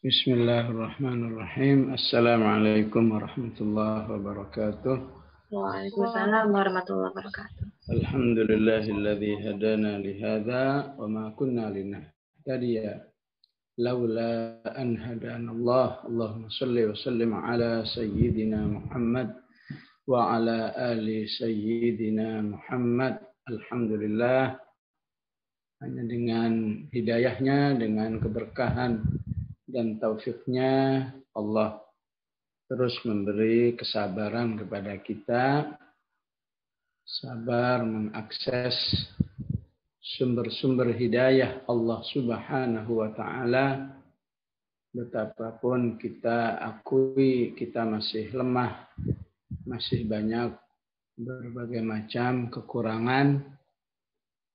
Bismillahirrahmanirrahim. Assalamualaikum warahmatullahi wabarakatuh. Waalaikumsalam warahmatullahi wabarakatuh. Alhamdulillahilladzi hadana lihada wa ma kunna linahtadiya laula an hadanallah. Allahumma shalli wa sallim ala sayyidina Muhammad wa ala ali sayyidina Muhammad. Alhamdulillah, hanya dengan hidayahnya, dengan keberkahan dan taufiknya, Allah terus memberi kesabaran kepada kita, sabar mengakses sumber-sumber hidayah Allah Subhanahu wa Ta'ala. Betapapun kita akui kita masih lemah, masih banyak berbagai macam kekurangan,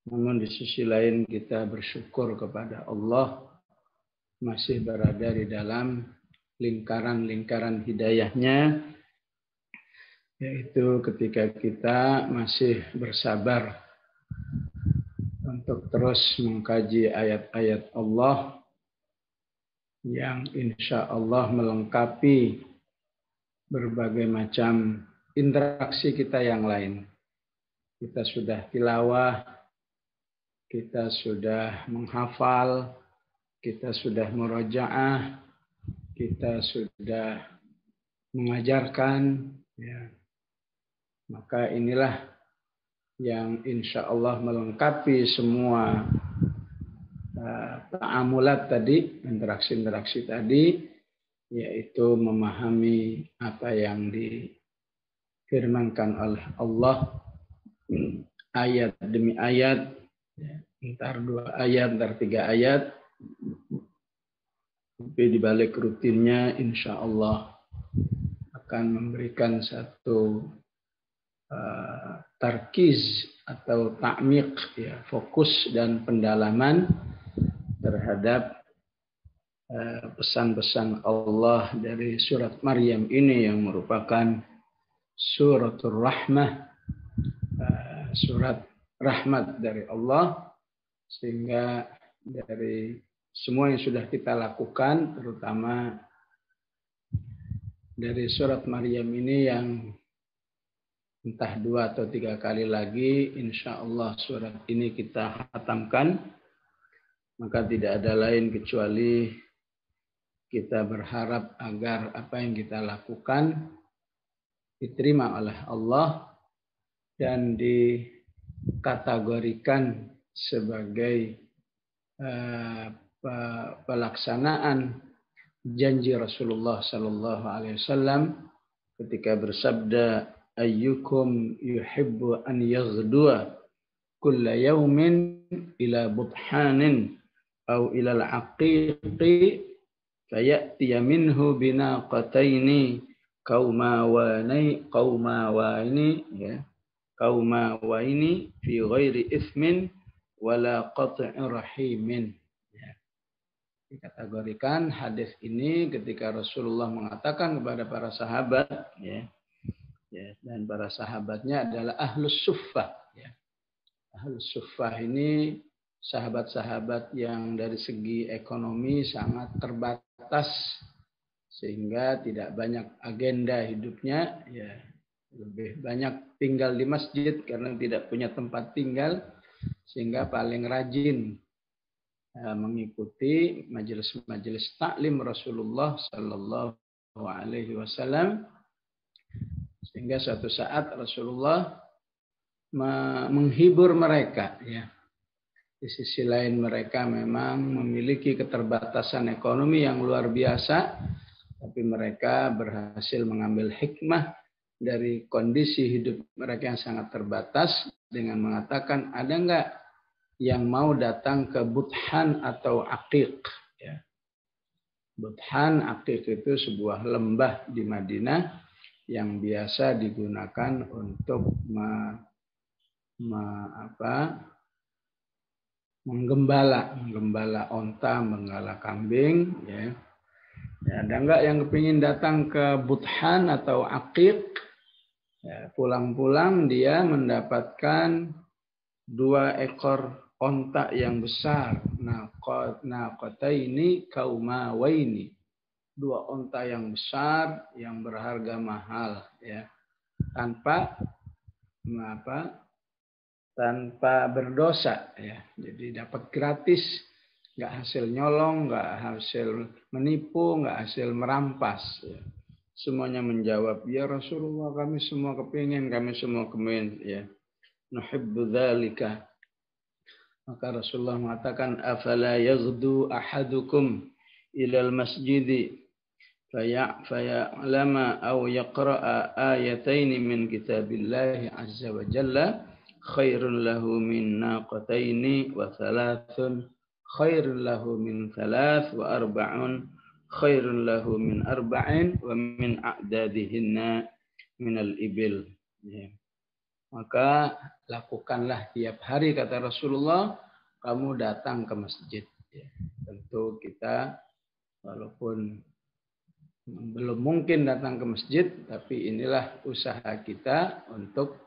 namun di sisi lain kita bersyukur kepada Allah masih berada di dalam lingkaran-lingkaran hidayahnya, yaitu ketika kita masih bersabar untuk terus mengkaji ayat-ayat Allah yang insya Allah melengkapi berbagai macam interaksi kita yang lain. Kita sudah tilawah, kita sudah menghafal, kita sudah murojaah, kita sudah mengajarkan, ya. Maka inilah yang insya Allah melengkapi semua ta'amulat tadi, interaksi-interaksi tadi, yaitu memahami apa yang difirmankan oleh Allah ayat demi ayat, entar 2 ayat, entar 3 ayat, tapi di balik rutinnya insya Allah akan memberikan satu tarkiz atau ta'miq, ya, fokus dan pendalaman terhadap pesan-pesan Allah dari surat Maryam ini yang merupakan suratul rahmah, surat rahmat dari Allah, sehingga dari semua yang sudah kita lakukan, terutama dari surat Maryam ini yang entah 2 atau 3 kali lagi, insya Allah surat ini kita khatamkan, maka tidak ada lain kecuali kita berharap agar apa yang kita lakukan diterima oleh Allah dan dikategorikan sebagai pelaksanaan janji Rasulullah Sallallahu Alaihi Wasallam ketika bersabda, ayyukum yuhibbu an yaghduwa kulla yawmin ila budhanin aw ila al-aqiqi fayatiya minhu binaqataini qaumawaini fi ghairi ithmin wala qat'i rahimin. Dikategorikan hadis ini ketika Rasulullah mengatakan kepada para sahabat, dan para sahabatnya adalah ahlus suffah. Ahlus suffah ini sahabat-sahabat yang dari segi ekonomi sangat terbatas, sehingga tidak banyak agenda hidupnya, lebih banyak tinggal di masjid karena tidak punya tempat tinggal, sehingga paling rajin mengikuti majelis-majelis taklim Rasulullah Sallallahu Alaihi Wasallam. Sehingga suatu saat Rasulullah menghibur mereka, ya. Di sisi lain mereka memang memiliki keterbatasan ekonomi yang luar biasa, tapi mereka berhasil mengambil hikmah dari kondisi hidup mereka yang sangat terbatas dengan mengatakan, ada enggak yang mau datang ke Budhan atau Aqiq, ya. Budhan, Aqiq itu sebuah lembah di Madinah yang biasa digunakan untuk menggembala onta, menggembala kambing, ya. Ada enggak yang kepingin datang ke Budhan atau Aqiq? Ya, pulang-pulang dia mendapatkan 2 ekor onta yang besar, naqataini kaumawaini, 2 onta yang besar yang berharga mahal ya, tanpa berdosa ya. Jadi dapat gratis, nggak hasil nyolong, nggak hasil menipu, nggak hasil merampas ya. Semuanya menjawab, ya Rasulullah, kami semua kepingin ya. Nuhibbu dzalika. Maka Rasulullah mengatakan, afala yaghdu ahadukum ilal masjidi faya'lama aw yaqra'a ayatayn min kitabillahi azza wa jalla khairun lahu min naqataini wa thalathun khairun lahu min thalath wa arba'un khairun lahu min arba'in wa min a'dadihinna minal ibil. Ya. Maka lakukanlah tiap hari, kata Rasulullah, kamu datang ke masjid. Ya. Tentu kita walaupun belum mungkin datang ke masjid, tapi inilah usaha kita untuk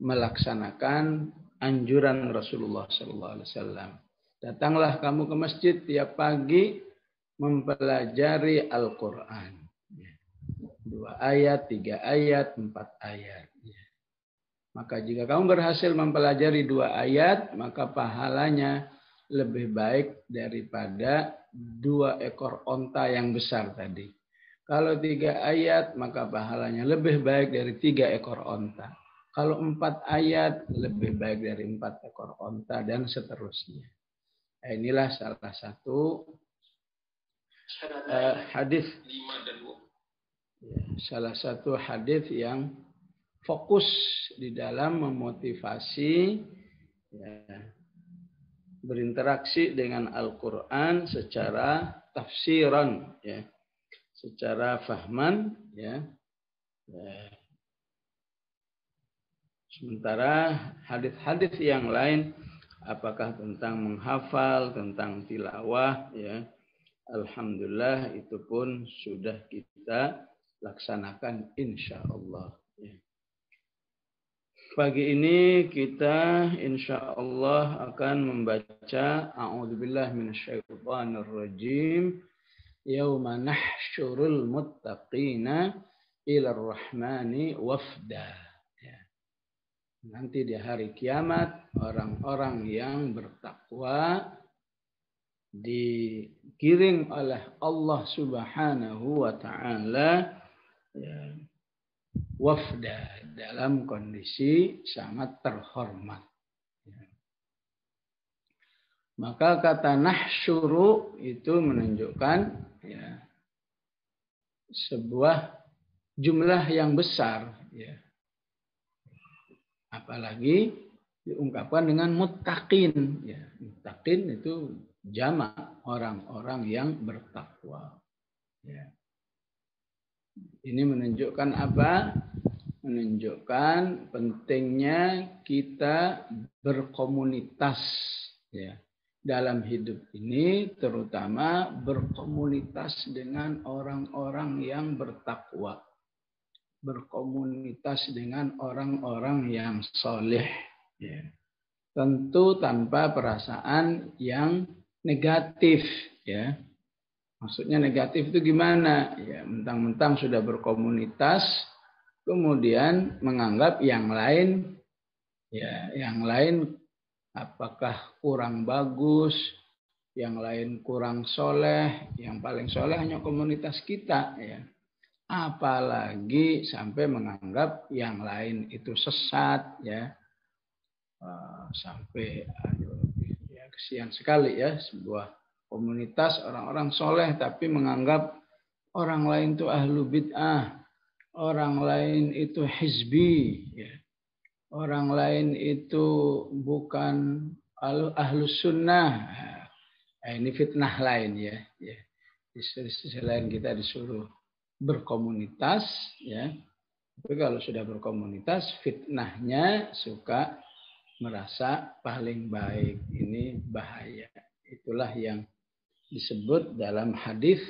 melaksanakan anjuran Rasulullah SAW. Datanglah kamu ke masjid tiap pagi mempelajari Al-Quran. 2 ayat, 3 ayat, 4 ayat. Maka jika kamu berhasil mempelajari 2 ayat, maka pahalanya lebih baik daripada 2 ekor onta yang besar tadi. Kalau 3 ayat, maka pahalanya lebih baik dari 3 ekor onta. Kalau 4 ayat, lebih baik dari 4 ekor onta, dan seterusnya. Inilah salah satu hadis, salah satu hadis yang fokus di dalam memotivasi berinteraksi dengan Al-Quran secara tafsiran, secara fahman, Sementara hadis-hadis yang lain, apakah tentang menghafal, tentang tilawah, alhamdulillah itu pun sudah kita laksanakan insya Allah. Pagi ini kita insya Allah akan membaca A'udzubillah minasyaitonir rajim. Yauma nahsyurul muttaqina ilar rahmani wafda. Nanti di hari kiamat orang-orang yang bertakwa digiring oleh Allah Subhanahu wa taala wafda, dalam kondisi sangat terhormat. Maka kata nahsyuru itu menunjukkan sebuah jumlah yang besar, apalagi diungkapkan dengan muttaqin. Muttaqin itu jamak orang-orang yang bertakwa. Ini menunjukkan apa? Menunjukkan pentingnya kita berkomunitas dalam hidup ini, terutama berkomunitas dengan orang-orang yang bertakwa. Berkomunitas dengan orang-orang yang soleh. Tentu tanpa perasaan yang negatif. Maksudnya negatif itu gimana? Mentang-mentang sudah berkomunitas, kemudian menganggap yang lain, apakah kurang bagus, yang lain kurang soleh, yang paling soleh hanya komunitas kita. Apalagi sampai menganggap yang lain itu sesat, sampai kesian sekali sebuah komunitas orang-orang soleh tapi menganggap orang lain itu ahlu bid'ah, orang lain itu hizbi, orang lain itu bukan ahlu sunnah. Ini fitnah lain Di sisi lain kita disuruh berkomunitas, tapi kalau sudah berkomunitas, fitnahnya suka merasa paling baik. Ini bahaya. Itulah yang disebut dalam hadis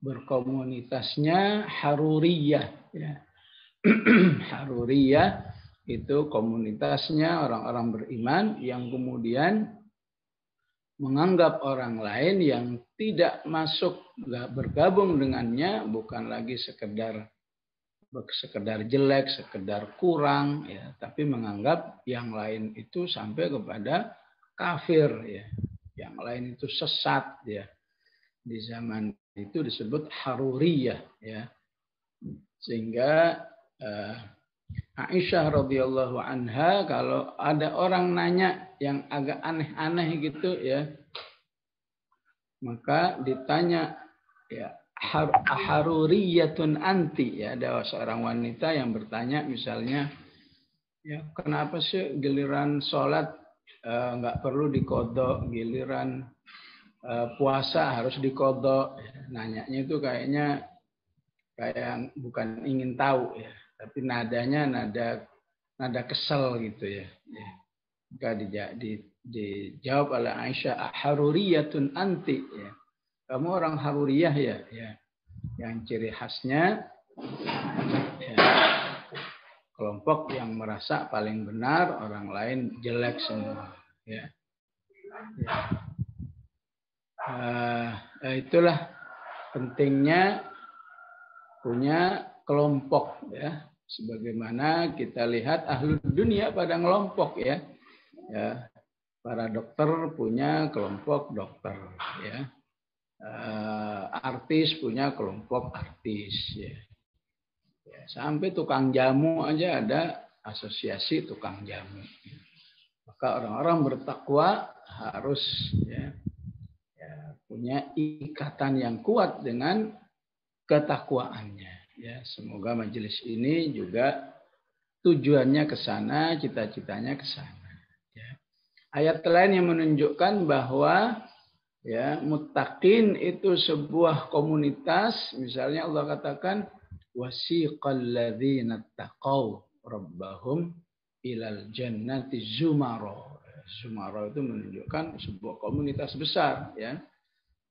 berkomunitasnya haruriyah. Haruriyah itu komunitasnya orang-orang beriman yang kemudian menganggap orang lain yang tidak masuk, bergabung dengannya, bukan lagi sekedar jelek, sekedar kurang, ya, tapi menganggap yang lain itu sampai kepada kafir, ya, yang lain itu sesat, ya. Di zaman itu disebut Haruriyah, ya, sehingga Aisyah radhiyallahu anha kalau ada orang nanya yang agak aneh-aneh gitu, ya, maka ditanya, ya, haruriyatun anti, ya, ada seorang wanita yang bertanya misalnya, ya, kenapa sih giliran sholat nggak perlu dikodok, giliran puasa harus dikodok, ya, nanyanya itu kayaknya kayak bukan ingin tahu, ya, tapi nadanya nada kesel gitu, ya. Maka dijawab oleh Aisyah, haruriyatun anti, ya. Kamu orang Haruriyah, ya, ya. Yang ciri khasnya, ya, kelompok yang merasa paling benar, orang lain jelek semua, ya. Itulah pentingnya punya kelompok, ya. Sebagaimana kita lihat ahlu dunia pada ngelompok, ya. Ya, para dokter punya kelompok dokter, ya. Artis punya kelompok artis, ya. Ya, sampai tukang jamu aja ada asosiasi tukang jamu. Maka orang-orang bertakwa harus, ya, punya ikatan yang kuat dengan ketakwaannya, ya. Semoga majelis ini juga tujuannya ke sana, cita-citanya ke sana, ya. Ayat lain yang menunjukkan bahwa, ya, muttaqin itu sebuah komunitas. Misalnya Allah katakan wasiqal ladzina taqaw rabbahum ilal jannati zumara. Zumara itu menunjukkan sebuah komunitas besar, ya.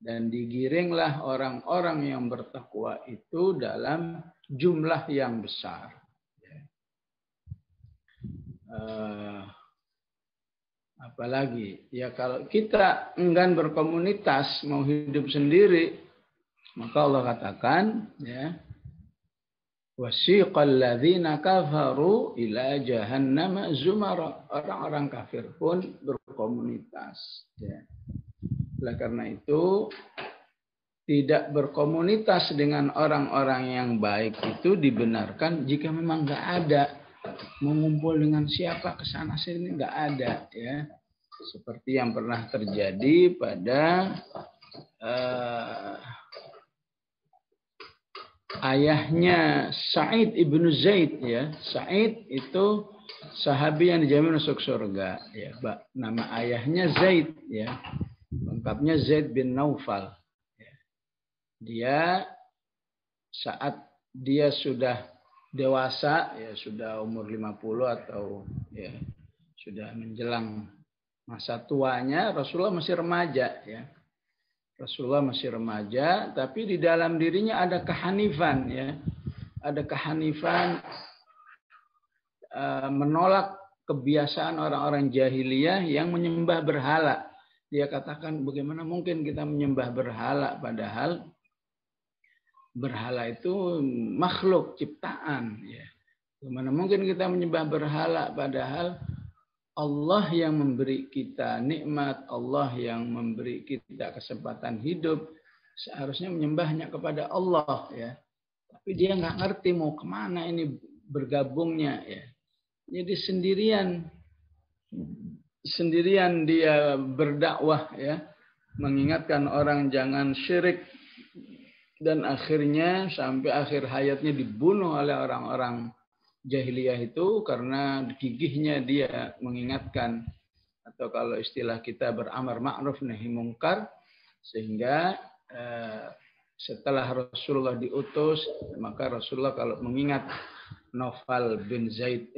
Dan digiringlah orang-orang yang bertakwa itu dalam jumlah yang besar, ya. Apalagi, ya, kalau kita enggan berkomunitas, mau hidup sendiri, maka Allah katakan, ya, wasiqal ladzina kafaru ila jahannam zumara. Orang-orang kafir pun berkomunitas, ya. Oleh karena itu, tidak berkomunitas dengan orang-orang yang baik itu dibenarkan jika memang nggak ada. Mengumpul dengan siapa kesana sini nggak ada, ya. Seperti yang pernah terjadi pada ayahnya Sa'id ibnu Zaid, ya. Sa'id itu sahabi yang dijamin masuk surga, ya. Nama ayahnya Zaid, ya. Lengkapnya Zaid bin Naufal, ya. Dia saat dia sudah dewasa, ya, sudah umur 50 atau, ya, sudah menjelang masa tuanya, Rasulullah masih remaja, ya. Rasulullah masih remaja, tapi di dalam dirinya ada kehanifan, ya. Ada kehanifan, menolak kebiasaan orang-orang jahiliyah yang menyembah berhala. Dia katakan, bagaimana mungkin kita menyembah berhala, padahal berhala itu makhluk ciptaan, ya. Bagaimana mungkin kita menyembah berhala padahal Allah yang memberi kita nikmat, Allah yang memberi kita kesempatan hidup, seharusnya menyembahnya kepada Allah, ya. Tapi dia nggak ngerti mau kemana ini bergabungnya, ya. Jadi sendirian dia berdakwah, ya, mengingatkan orang jangan syirik. Dan akhirnya sampai akhir hayatnya dibunuh oleh orang-orang jahiliyah itu karena gigihnya dia mengingatkan, atau kalau istilah kita beramar ma'ruf nahi mungkar, sehingga setelah Rasulullah diutus, maka Rasulullah kalau mengingat Zaid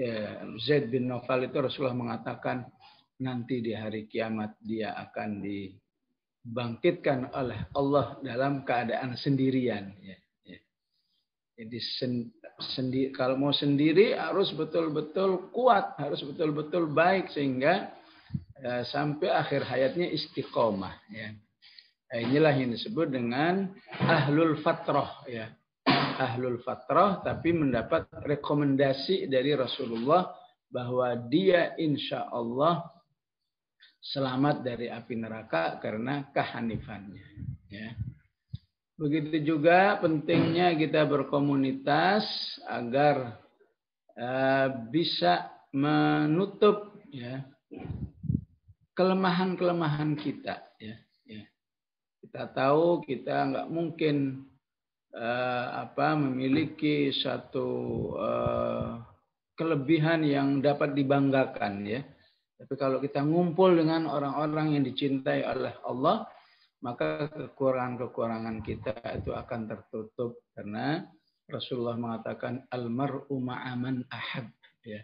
bin Naufal itu, Rasulullah mengatakan nanti di hari kiamat dia akan dibangkitkan oleh Allah dalam keadaan sendirian, ya. Jadi kalau mau sendiri harus betul-betul kuat, harus betul-betul baik, sehingga sampai akhir hayatnya istiqomah. Ya. Inilah yang disebut dengan ahlul fatrah. Ya. Ahlul fatrah, tapi mendapat rekomendasi dari Rasulullah bahwa dia insya Allah selamat dari api neraka karena kehanifannya. Ya. Begitu juga pentingnya kita berkomunitas agar bisa menutup ya kelemahan-kelemahan kita. Ya. Ya. Kita tahu kita nggak mungkin memiliki satu kelebihan yang dapat dibanggakan ya. Tapi kalau kita ngumpul dengan orang-orang yang dicintai oleh Allah, maka kekurangan-kekurangan kita itu akan tertutup karena Rasulullah mengatakan almar'u ma'aman ahab ya.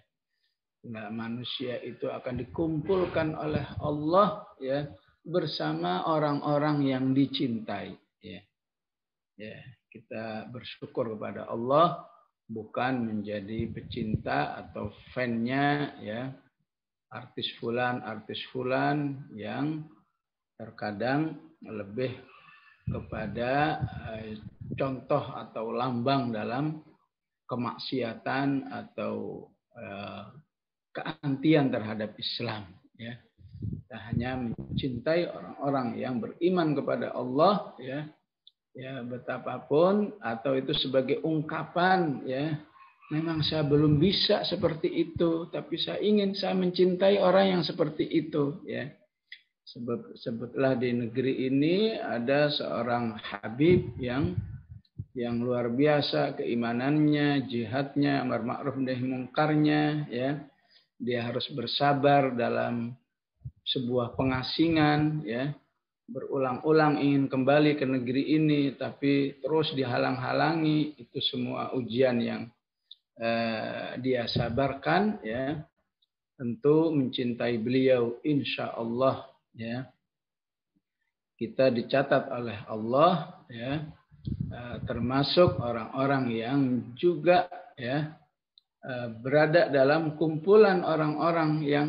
Nah, manusia itu akan dikumpulkan oleh Allah ya bersama orang-orang yang dicintai ya. Ya, kita bersyukur kepada Allah bukan menjadi pecinta atau fan-nya ya artis fulan yang terkadang lebih kepada contoh atau lambang dalam kemaksiatan atau keantian terhadap Islam ya. Kita hanya mencintai orang-orang yang beriman kepada Allah ya. Ya betapapun atau itu sebagai ungkapan ya. Memang saya belum bisa seperti itu, tapi saya mencintai orang yang seperti itu ya. Sebutlah di negeri ini ada seorang Habib yang luar biasa keimanannya, jihadnya, amar ma'ruf nahi mungkarnya ya. Dia harus bersabar dalam sebuah pengasingan ya. Berulang-ulang ingin kembali ke negeri ini tapi terus dihalang-halangi. Itu semua ujian yang dia sabarkan ya. Tentu mencintai beliau insya Allah ya. Kita dicatat oleh Allah ya. Termasuk orang-orang yang juga ya berada dalam kumpulan orang-orang yang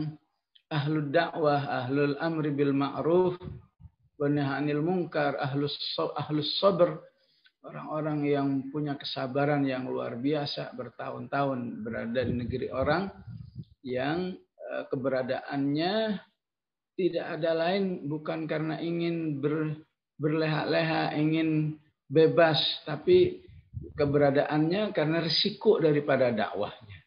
ahlul dakwah, ahlul amri bil ma'ruf wa nahy 'anil munkar, ahlus sabr, orang-orang yang punya kesabaran yang luar biasa bertahun-tahun berada di negeri orang yang keberadaannya tidak ada lain bukan karena ingin berleha-leha, ingin bebas, tapi keberadaannya karena risiko daripada dakwahnya.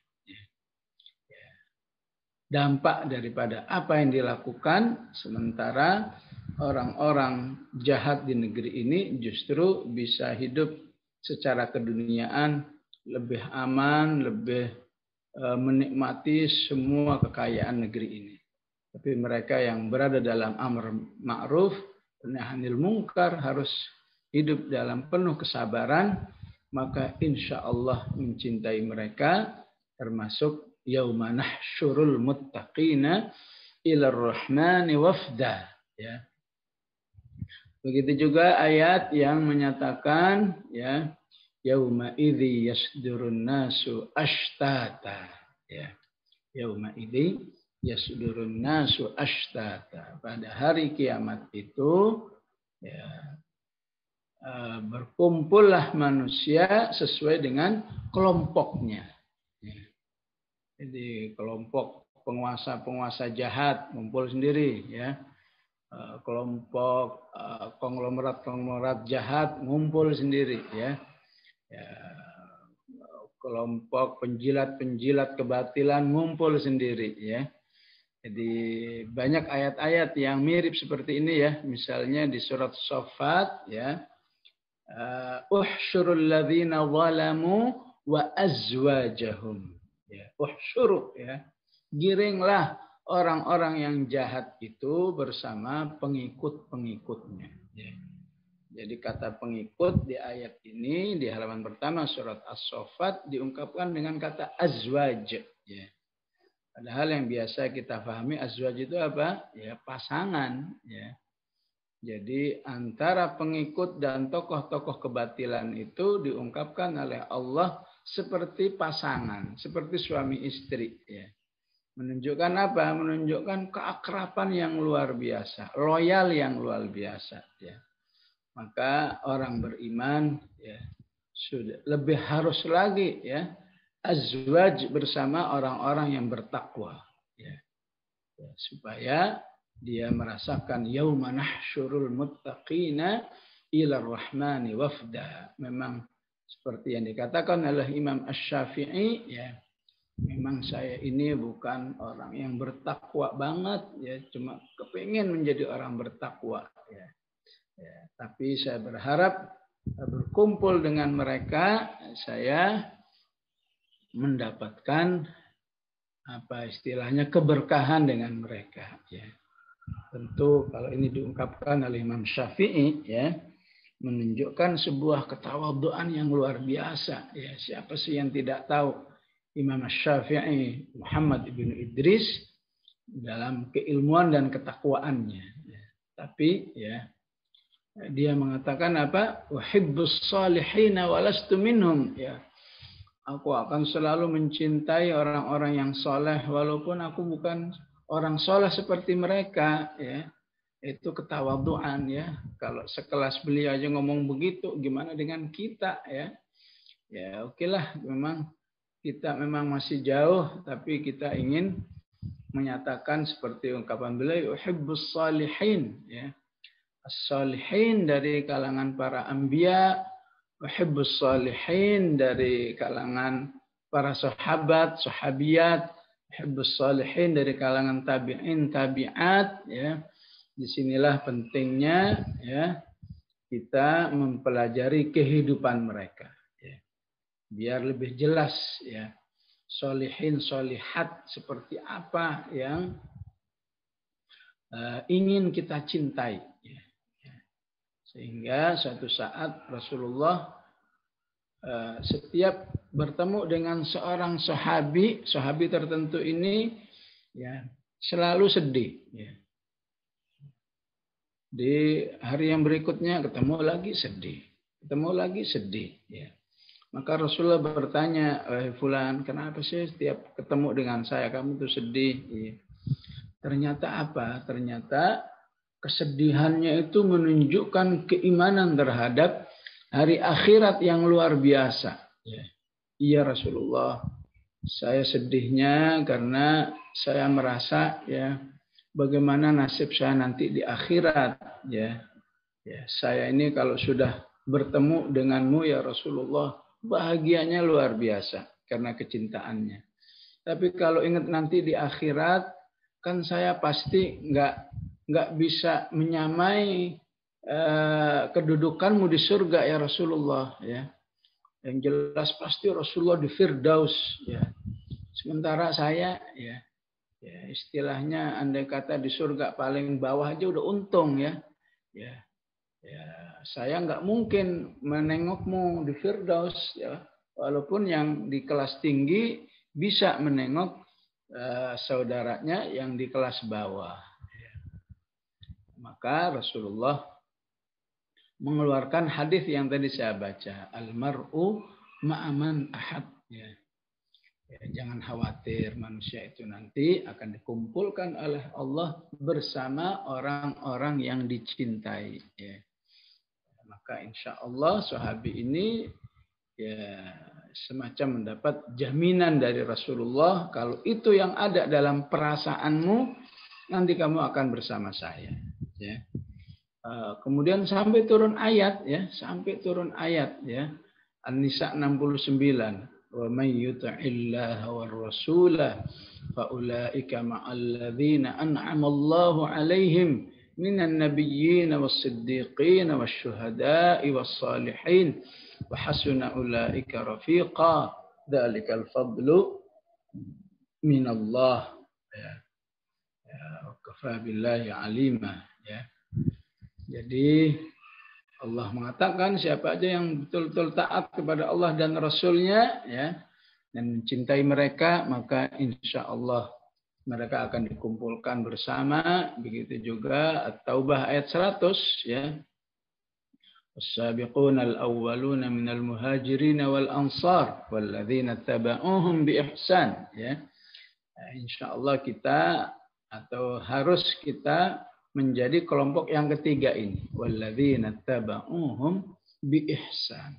Dampak daripada apa yang dilakukan, sementara orang-orang jahat di negeri ini justru bisa hidup secara keduniaan lebih aman, lebih menikmati semua kekayaan negeri ini. Tapi mereka yang berada dalam amar ma'ruf, nahy 'anil munkar harus hidup dalam penuh kesabaran, maka insya Allah mencintai mereka, termasuk yauma nahsyurul muttaqina ila rahmani wafda ya. Begitu juga ayat yang menyatakan ya yauma idzi yasdurun nasu ashtata ya. Yauma idzi yasdurun nasu ashtata. Pada hari kiamat itu ya berkumpullah manusia sesuai dengan kelompoknya. Jadi kelompok penguasa-penguasa jahat ngumpul sendiri ya. Kelompok konglomerat jahat ngumpul sendiri ya. Kelompok penjilat-penjilat kebatilan ngumpul sendiri ya. Jadi banyak ayat-ayat yang mirip seperti ini ya. Misalnya di surat Shaffat ya. Uhsyurul ladzina zalamu wa azwajahum. Ya, uhsyuru ya. Giringlah orang-orang yang jahat itu bersama pengikut-pengikutnya. Ya. Jadi kata pengikut di ayat ini di halaman pertama surat As-Saffat diungkapkan dengan kata azwaj. Ya. Padahal yang biasa kita pahami azwaj itu apa? Ya pasangan. Ya. Jadi antara pengikut dan tokoh-tokoh kebatilan itu diungkapkan oleh Allah seperti pasangan, seperti suami istri. Ya. Menunjukkan apa? Menunjukkan keakraban yang luar biasa, loyal yang luar biasa. Ya. Maka orang beriman ya, sudah lebih harus lagi ya azwaj bersama orang-orang yang bertakwa. Ya. Ya, supaya dia merasakan yauma nahsyurul muttaqina ila rahmani wafda. Memang seperti yang dikatakan oleh Imam Asy-Syafi'i ya. Memang saya ini bukan orang yang bertakwa banget ya, cuma kepingin menjadi orang bertakwa ya. Ya, tapi saya berharap berkumpul dengan mereka saya mendapatkan apa istilahnya keberkahan dengan mereka ya. Tentu kalau ini diungkapkan oleh Imam Syafi'i ya, menunjukkan sebuah ketawaduan yang luar biasa ya. Siapa sih yang tidak tahu Imam Syafi'i Muhammad ibn Idris dalam keilmuan dan ketakwaannya ya. Tapi ya dia mengatakan apa? Uhibbus salihina walastu minhum ya. Aku akan selalu mencintai orang-orang yang soleh walaupun aku bukan orang soleh seperti mereka ya. Itu ketawaduan ya. Kalau sekelas beliau aja ngomong begitu, gimana dengan kita ya? Ya okelah, memang kita memang masih jauh, tapi kita ingin menyatakan seperti ungkapan beliau, uhibbus salihin ya. As-salihin dari kalangan para anbiya, uhibbus salihin dari kalangan para sahabat, sahabiyat, uhibbus salihin dari kalangan tabi'in, tabi'at ya. Disinilah pentingnya ya kita mempelajari kehidupan mereka ya. Biar lebih jelas ya. Solihin, solihat seperti apa yang ingin kita cintai ya. Sehingga suatu saat Rasulullah setiap bertemu dengan seorang sahabi tertentu ini ya selalu sedih ya. Di hari yang berikutnya ketemu lagi sedih ya. Maka Rasulullah bertanya, fulan, kenapa sih setiap ketemu dengan saya kamu tuh sedih ya. Ternyata apa? Ternyata kesedihannya itu menunjukkan keimanan terhadap hari akhirat yang luar biasa. Iya Rasulullah, saya sedihnya karena saya merasa ya bagaimana nasib saya nanti di akhirat. Ya, saya ini kalau sudah bertemu denganmu ya Rasulullah, bahagianya luar biasa karena kecintaannya. Tapi kalau ingat nanti di akhirat, kan saya pasti nggak bisa menyamai kedudukanmu di surga ya Rasulullah ya. Yang jelas pasti Rasulullah di Firdaus ya. Sementara saya ya istilahnya andai kata di surga paling bawah aja udah untung ya. Ya saya nggak mungkin menengokmu di Firdaus ya. Walaupun yang di kelas tinggi bisa menengok saudaranya yang di kelas bawah. Maka Rasulullah mengeluarkan hadis yang tadi saya baca, al-mar'u ma'aman ahad. Ya, jangan khawatir, manusia itu nanti akan dikumpulkan oleh Allah bersama orang-orang yang dicintai. Ya. Maka insya Allah sahabi ini ya semacam mendapat jaminan dari Rasulullah, kalau itu yang ada dalam perasaanmu, nanti kamu akan bersama saya. Ya. Kemudian sampai turun ayat ya, An-Nisa 69. Wa may yuti'illaha war rasulah fa ulaika ma'al ladzina an'ama Allahu 'alaihim minan nabiyyin was-siddiqin wasyuhada'i was-salihin wa hasuna ulaika rafiqa. Dzalikal fadlu minallah. Ya. Kafa billahi 'alima ya. Jadi Allah mengatakan siapa aja yang betul-betul taat kepada Allah dan Rasulnya ya, dan mencintai mereka, maka insya Allah mereka akan dikumpulkan bersama. Begitu juga At-Taubah ayat 100 ya. As-sabiquna al-awwaluna minal muhajirin wal ansar walladzina taba'uhum bi ihsan ya. Insya Allah kita atau harus kita menjadi kelompok yang ketiga ini. Walladzina taba'uhum bi ihsan.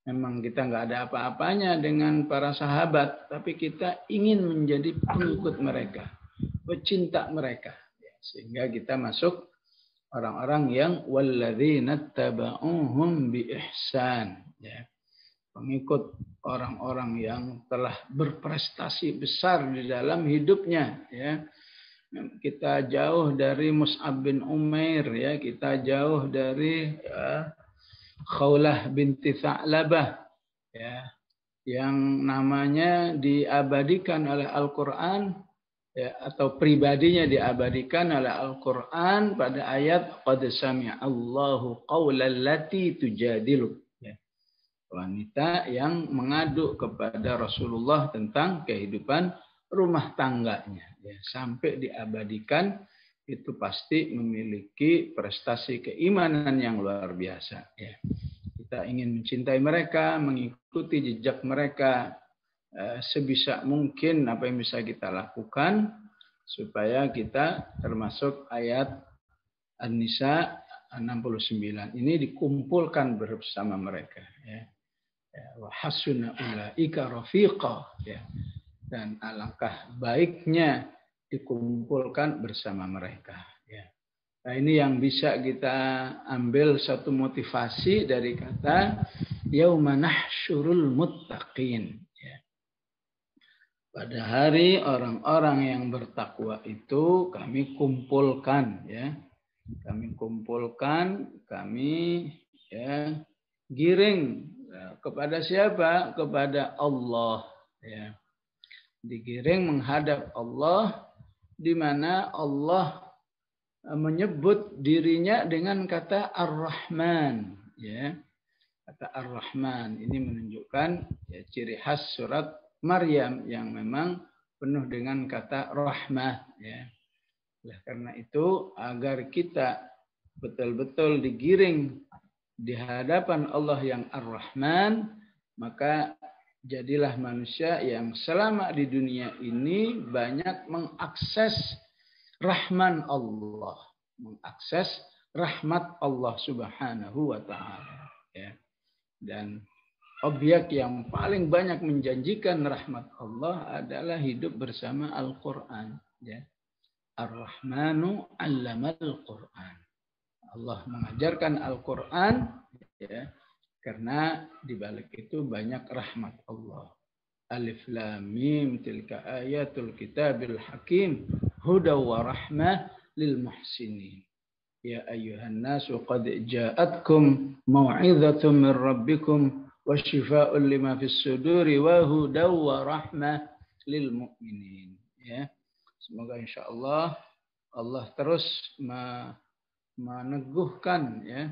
Memang kita nggak ada apa-apanya dengan para sahabat, tapi kita ingin menjadi pengikut mereka, pecinta mereka, sehingga kita masuk orang-orang yang walladzina taba'uhum bi ihsan. Pengikut orang-orang yang telah berprestasi besar di dalam hidupnya, ya. Kita jauh dari Mus'ab bin Umair, ya, kita jauh dari Khawlah binti Tha'labah, ya, yang namanya diabadikan oleh Al-Qur'an, ya, atau pribadinya diabadikan oleh Al-Qur'an pada ayat qad sami'a Allahu qaulal lati tujadilu. Wanita yang mengadu kepada Rasulullah tentang kehidupan rumah tangganya, ya, sampai diabadikan, itu pasti memiliki prestasi keimanan yang luar biasa, ya. Kita ingin mencintai mereka, mengikuti jejak mereka, sebisa mungkin apa yang bisa kita lakukan supaya kita termasuk ayat An-Nisa 69 ini dikumpulkan bersama mereka, ya. Wa hasuna ulaika rafiqa, ya. Dan alangkah baiknya dikumpulkan bersama mereka, ya. Nah, ini yang bisa kita ambil satu motivasi dari kata yauma nahsyurul muttaqin, ya. Pada hari orang-orang yang bertakwa itu kami kumpulkan, ya. Kami kumpulkan, kami, ya, giring kepada siapa? Kepada Allah, ya. Digiring menghadap Allah, di mana Allah menyebut dirinya dengan kata Ar-Rahman, ya. Kata Ar-Rahman ini menunjukkan, ya, ciri khas surat Maryam yang memang penuh dengan kata rahmah, ya. Oleh karena itu, agar kita betul-betul digiring di hadapan Allah yang Ar-Rahman, maka jadilah manusia yang selama di dunia ini banyak mengakses rahman Allah, mengakses rahmat Allah Subhanahu wa taala, ya. Dan objek yang paling banyak menjanjikan rahmat Allah adalah hidup bersama Al-Qur'an, ya. Ar-Rahmanu 'allamal Qur'an. Allah mengajarkan Al-Quran, ya, karena di balik itu banyak rahmat Allah. Alif Lam Mim tilka ayatul kitabil hakim hudaw wa rahmah lil muhsinin. Ya ayyuhan nasu qad ja'atkum mau'izatun min rabbikum wa shifaa'un lima fis suduri wa hudaw wa rahmah lil mu'minin, ya. Semoga insyaallah Allah terus meneguhkan, ya,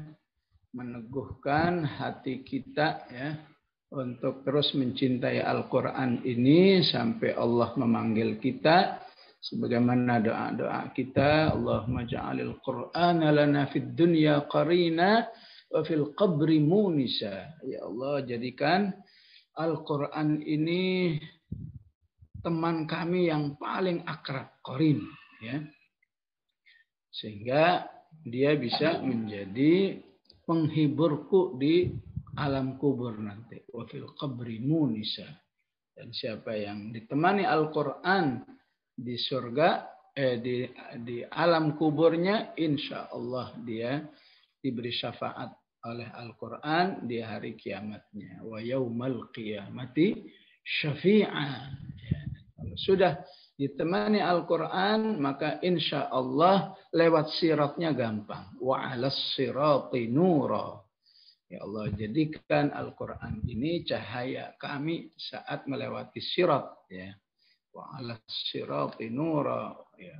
meneguhkan hati kita, ya, untuk terus mencintai Al-Quran ini sampai Allah memanggil kita, sebagaimana doa-doa kita, Allahumma ja'alil Qur'ana lana fid dunya qarina wa fil qabri munisa. Ya Allah, jadikan Al-Quran ini teman kami yang paling akrab, qarin, ya, sehingga dia bisa menjadi penghiburku di alam kubur nanti. Wa fil qabri munisa. Dan siapa yang ditemani Al-Quran di surga, di alam kuburnya, insya Allah dia diberi syafaat oleh Al-Quran di hari kiamatnya. Wa yaumal qiyamati syafi'a. Ya. Kalau sudah ditemani Al-Quran, maka insya Allah lewat siratnya gampang. Wa 'alas sirati nura. Ya Allah, jadikan Al-Quran ini cahaya kami saat melewati sirat, ya. Wa 'alas sirati nura, ya.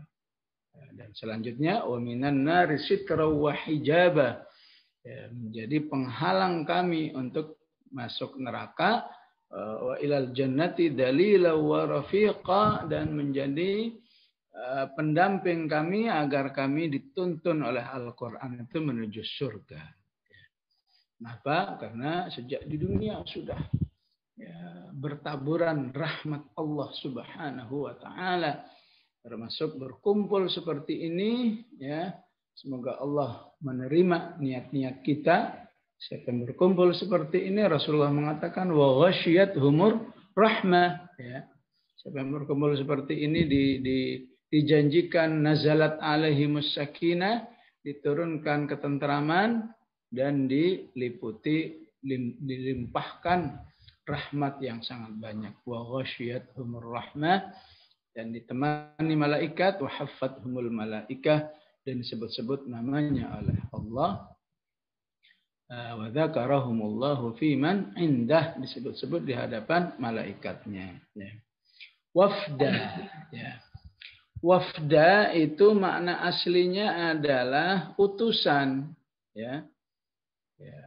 Dan selanjutnya wa minan nari sitra wa hijaba, ya, menjadi penghalang kami untuk masuk neraka, wa ilal jannati dalila wa rafiqa, dan menjadi pendamping kami agar kami dituntun oleh Al-Quran itu menuju surga. Kenapa? Karena sejak di dunia sudah ya, bertaburan rahmat Allah Subhanahu wa taala, termasuk berkumpul seperti ini, ya. Semoga Allah menerima niat-niat kita. Siapa yang berkumpul seperti ini, Rasulullah mengatakan wa ghasyiyatuhumur rahmah, ya. Siapa yang berkumpul seperti ini dijanjikan nazalat alaihimus sakinah, diturunkan ketentraman dan dilimpahkan rahmat yang sangat banyak. Wa ghasyiyatuhumur rahmah, dan ditemani malaikat, wa haffathumul malaikah, dan disebut-sebut namanya oleh Allah. Wa dzakarahumullahu fi man indah, disebut-sebut di hadapan malaikatnya, ya. Wafda, ya. Wafda itu makna aslinya adalah utusan, ya. Ya.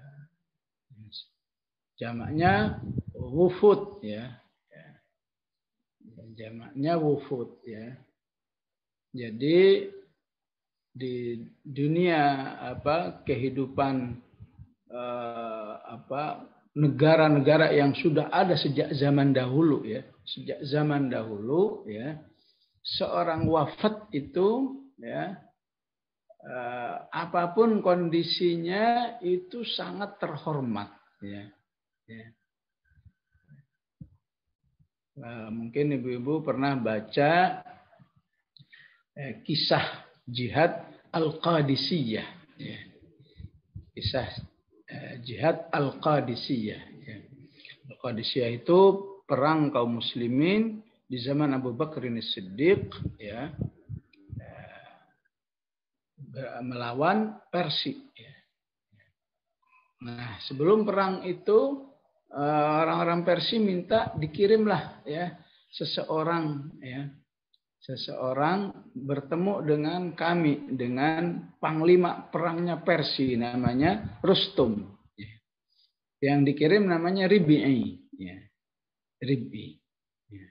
Jamaknya wufud, ya. Jamaknya wufud, ya. Jadi di dunia kehidupan negara-negara yang sudah ada sejak zaman dahulu, ya. Sejak zaman dahulu, ya. Seorang wafat itu, ya, apapun kondisinya itu sangat terhormat, ya. Ya. Mungkin ibu-ibu pernah baca kisah jihad Al-Qadisiyah, ya. Kisah jihad Al-Qadisiyah, ya. Al-Qadisiyah itu perang kaum muslimin di zaman Abu Bakar As-Siddiq, ya, melawan Persia, ya. Nah, sebelum perang itu orang-orang Persia minta dikirimlah, ya, seseorang, ya, seseorang bertemu dengan kami, dengan panglima perangnya Persia namanya Rustum, ya. Yang dikirim namanya Rib'i, ya. Rib'i, ya.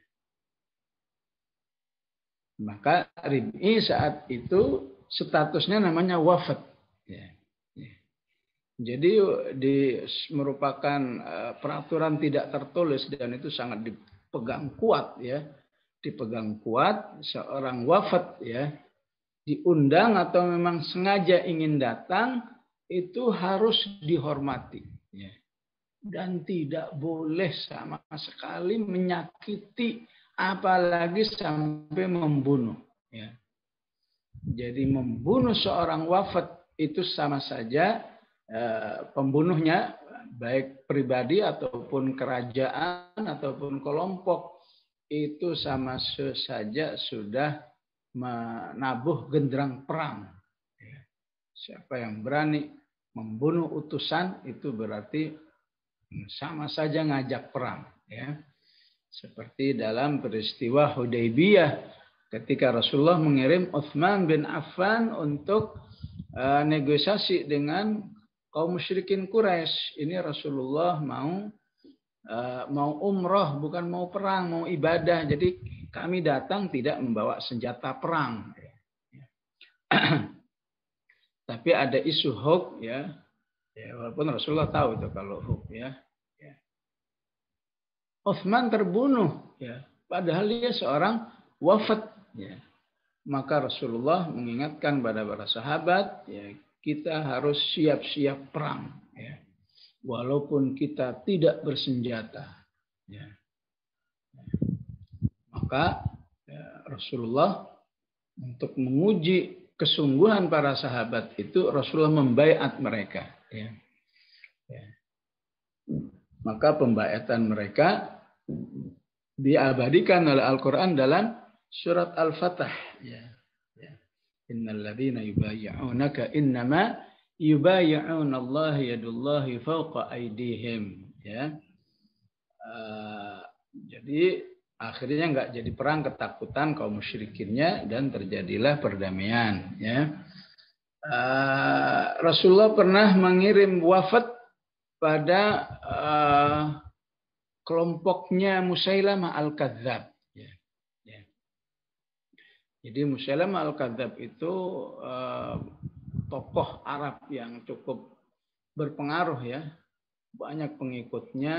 Maka Rib'i saat itu statusnya namanya wafat, ya. Jadi merupakan peraturan tidak tertulis dan itu sangat dipegang kuat, ya. Dipegang kuat, seorang wafat, ya, diundang atau memang sengaja ingin datang itu harus dihormati, ya. Dan tidak boleh sama sekali menyakiti, apalagi sampai membunuh, ya. Jadi membunuh seorang wafat itu sama saja pembunuhnya, baik pribadi ataupun kerajaan ataupun kelompok, itu sama saja sudah menabuh genderang perang. Siapa yang berani membunuh utusan itu berarti sama saja ngajak perang, ya. Seperti dalam peristiwa Hudaybiyah ketika Rasulullah mengirim Utsman bin Affan untuk negosiasi dengan kaum musyrikin Quraisy. Ini Rasulullah mau umroh, bukan mau perang, mau ibadah. Jadi kami datang tidak membawa senjata perang. Tapi ada isu hoax, ya. Ya, walaupun Rasulullah tahu itu kalau hoax, ya. Utsman terbunuh, ya. Padahal dia seorang wafat, ya. Maka Rasulullah mengingatkan pada para sahabat, ya, kita harus siap-siap perang, ya. Walaupun kita tidak bersenjata, ya. Maka ya, Rasulullah untuk menguji kesungguhan para sahabat itu Rasulullah membaiat mereka, ya. Ya. Maka pembaiatan mereka diabadikan oleh Al-Quran dalam surat Al-Fatah, ya. Innal ladzina yubayyi'unaka innama yubayyi'una Allah yadullahi fawqa aydihim, ya. Jadi akhirnya enggak jadi perang, ketakutan kaum musyrikinnya dan terjadilah perdamaian, ya. Rasulullah pernah mengirim wafat pada kelompoknya Musailamah Al-Kadzab. Jadi Musailamah Al-Kadzab itu tokoh Arab yang cukup berpengaruh, ya. Banyak pengikutnya,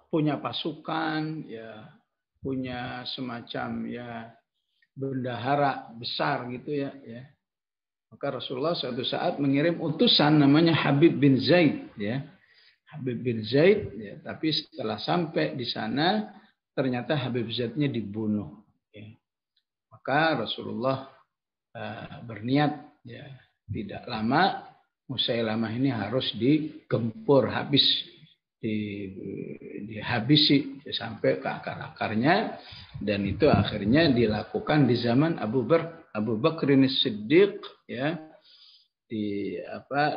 punya pasukan, ya, punya semacam ya bendahara besar gitu ya. Maka Rasulullah suatu saat mengirim utusan namanya Habib bin Zaid, ya. Habib bin Zaid, ya, tapi setelah sampai di sana ternyata Habib Zaidnya dibunuh. Ya. Maka Rasulullah berniat, ya, tidak lama Musailamah ini harus digempur habis, dihabisi sampai ke akar-akarnya, dan itu akhirnya dilakukan di zaman Abu Bakr As-Siddiq, ya,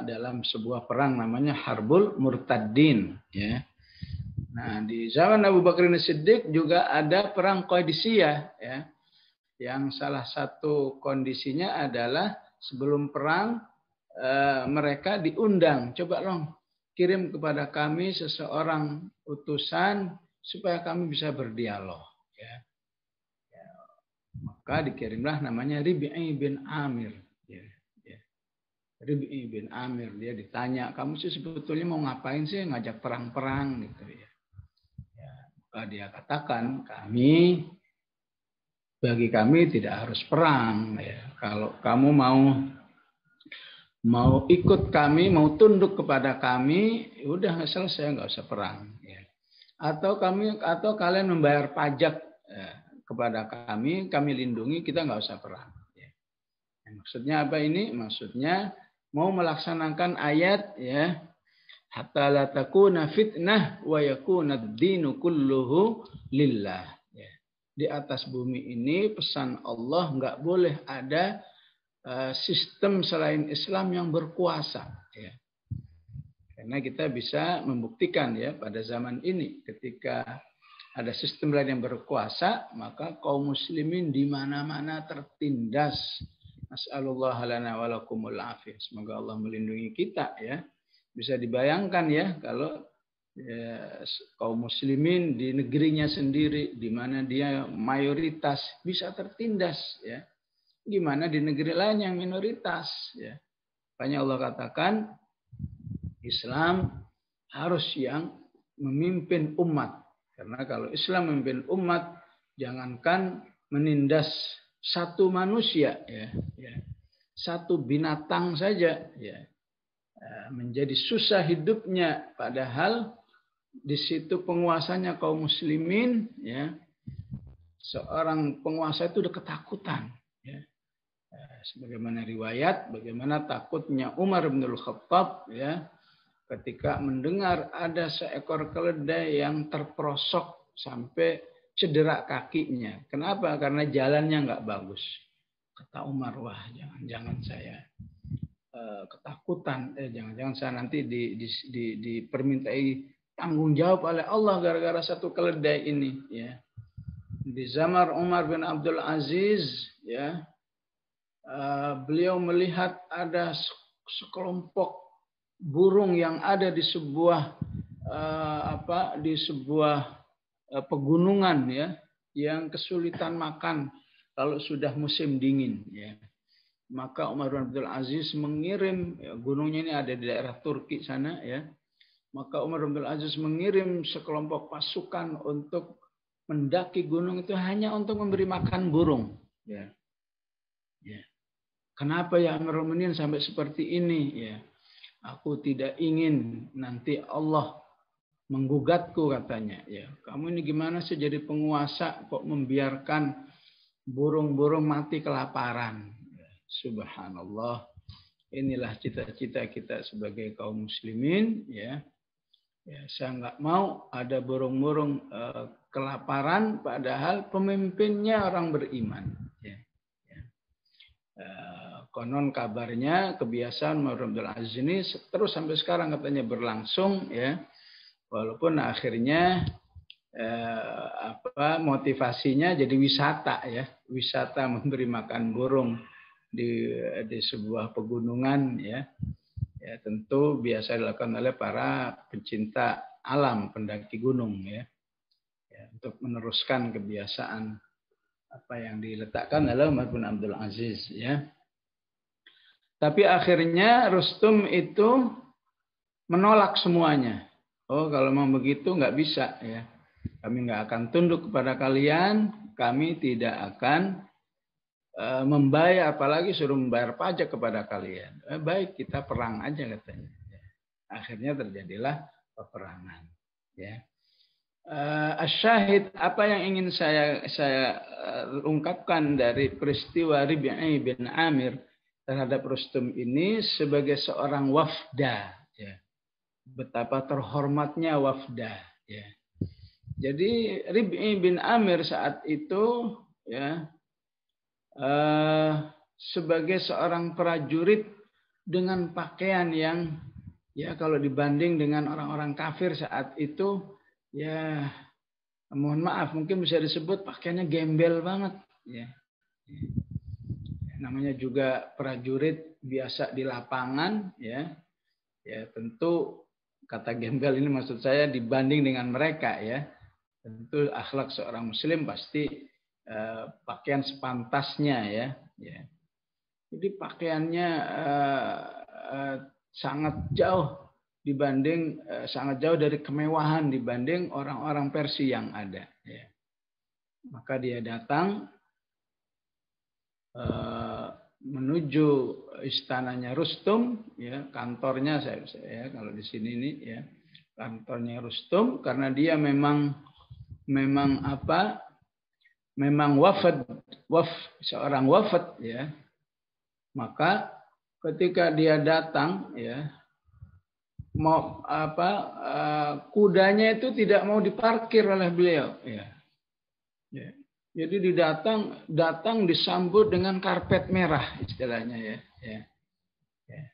dalam sebuah perang namanya Harbul Murtaddin, ya. Nah, di zaman Abu Bakr As-Siddiq juga ada perang Qadisiyah, ya. Yang salah satu kondisinya adalah sebelum perang mereka diundang, coba dong kirim kepada kami seseorang utusan supaya kami bisa berdialog, ya. Maka dikirimlah namanya Rib'i bin Amir, ya. Rib'i bin Amir, dia ditanya, kamu sih sebetulnya mau ngapain sih, ngajak perang-perang gitu ya. Maka dia katakan, bagi kami tidak harus perang, ya. Kalau kamu mau ikut kami, mau tunduk kepada kami, udah selesai, nggak usah perang, ya. Atau kalian membayar pajak kepada kami lindungi, kita nggak usah perang, ya. Maksudnya apa ini? Maksudnya mau melaksanakan ayat, ya, hatta la takuna fitnah wa yakuna ad-dinu kulluhu lillah. Di atas bumi ini pesan Allah, nggak boleh ada sistem selain Islam yang berkuasa, ya. Karena kita bisa membuktikan, ya, pada zaman ini ketika ada sistem lain yang berkuasa, maka kaum muslimin di mana-mana tertindas. Nas'alullah lana wa lakumul afiyah. Semoga Allah melindungi kita, ya. Bisa dibayangkan, ya, kalau kaum muslimin di negerinya sendiri, di mana dia mayoritas, bisa tertindas, ya. Gimana di negeri lain yang minoritas, ya. Makanya Allah katakan Islam harus yang memimpin umat. Karena kalau Islam memimpin umat, jangankan menindas satu manusia, ya, satu binatang saja, ya, menjadi susah hidupnya, padahal di situ penguasanya kaum muslimin, ya. Seorang penguasa itu udah ketakutan, ya. Sebagaimana riwayat bagaimana takutnya Umar bin Khattab, ya, ketika mendengar ada seekor keledai yang terperosok sampai cedera kakinya. Kenapa? Karena jalannya nggak bagus. Kata Umar, wah, jangan saya ketakutan, jangan-jangan saya nanti dipermintai tanggung jawab oleh Allah gara-gara satu keledai ini, ya. Di zaman Umar bin Abdul Aziz, ya, beliau melihat ada sekelompok burung yang ada di sebuah pegunungan, ya, yang kesulitan makan kalau sudah musim dingin, ya. Maka Umar bin Abdul Aziz mengirim, ya, gunungnya ini ada di daerah Turki sana, ya. Maka Umar bin Abdul Aziz mengirim sekelompok pasukan untuk mendaki gunung itu hanya untuk memberi makan burung, ya. Kenapa ya Amirul Mukminin sampai seperti ini, ya? Aku tidak ingin nanti Allah menggugatku, katanya, ya. Kamu ini gimana sih jadi penguasa kok membiarkan burung-burung mati kelaparan? Subhanallah. Inilah cita-cita kita sebagai kaum muslimin, ya. Saya nggak mau ada burung-burung kelaparan padahal pemimpinnya orang beriman, ya. Konon kabarnya kebiasaan Umar bin Abdul Aziz ini terus sampai sekarang katanya berlangsung, ya. Walaupun akhirnya motivasinya jadi wisata, ya. Wisata memberi makan burung di sebuah pegunungan, ya. Ya, tentu biasa dilakukan oleh para pencinta alam, pendaki gunung, ya. Untuk meneruskan kebiasaan apa yang diletakkan oleh Umar bin Abdul Aziz, ya. Tapi akhirnya Rustum itu menolak semuanya. oh kalau memang begitu nggak bisa ya. Kami nggak akan tunduk kepada kalian, kami tidak akan membayar, apalagi suruh membayar pajak kepada kalian. Baik, kita perang aja katanya. Akhirnya terjadilah peperangan. Ya. Asyahid, apa yang ingin saya ungkapkan dari peristiwa Rib'i bin Amir terhadap Rustum ini sebagai seorang wafda. Ya. Betapa terhormatnya wafda. Ya. Jadi Rib'i bin Amir saat itu ya sebagai seorang prajurit dengan pakaian yang ya kalau dibanding dengan orang-orang kafir saat itu ya mohon maaf mungkin bisa disebut pakaiannya gembel banget ya. Namanya juga prajurit biasa di lapangan ya. Ya tentu kata gembel ini maksud saya dibanding dengan mereka ya. Tentu akhlak seorang muslim pasti pakaian sepantasnya ya. Ya. Jadi pakaiannya sangat jauh dibanding sangat jauh dari kemewahan dibanding orang-orang Persia yang ada. Ya. Maka dia datang menuju istananya Rustum, ya kantornya saya kalau di sini ini ya kantornya Rustum karena dia memang apa? Memang seorang wafat ya. Maka ketika dia datang ya mau apa kudanya itu tidak mau diparkir oleh beliau ya. Ya. Jadi datang disambut dengan karpet merah istilahnya ya. Ya. Ya.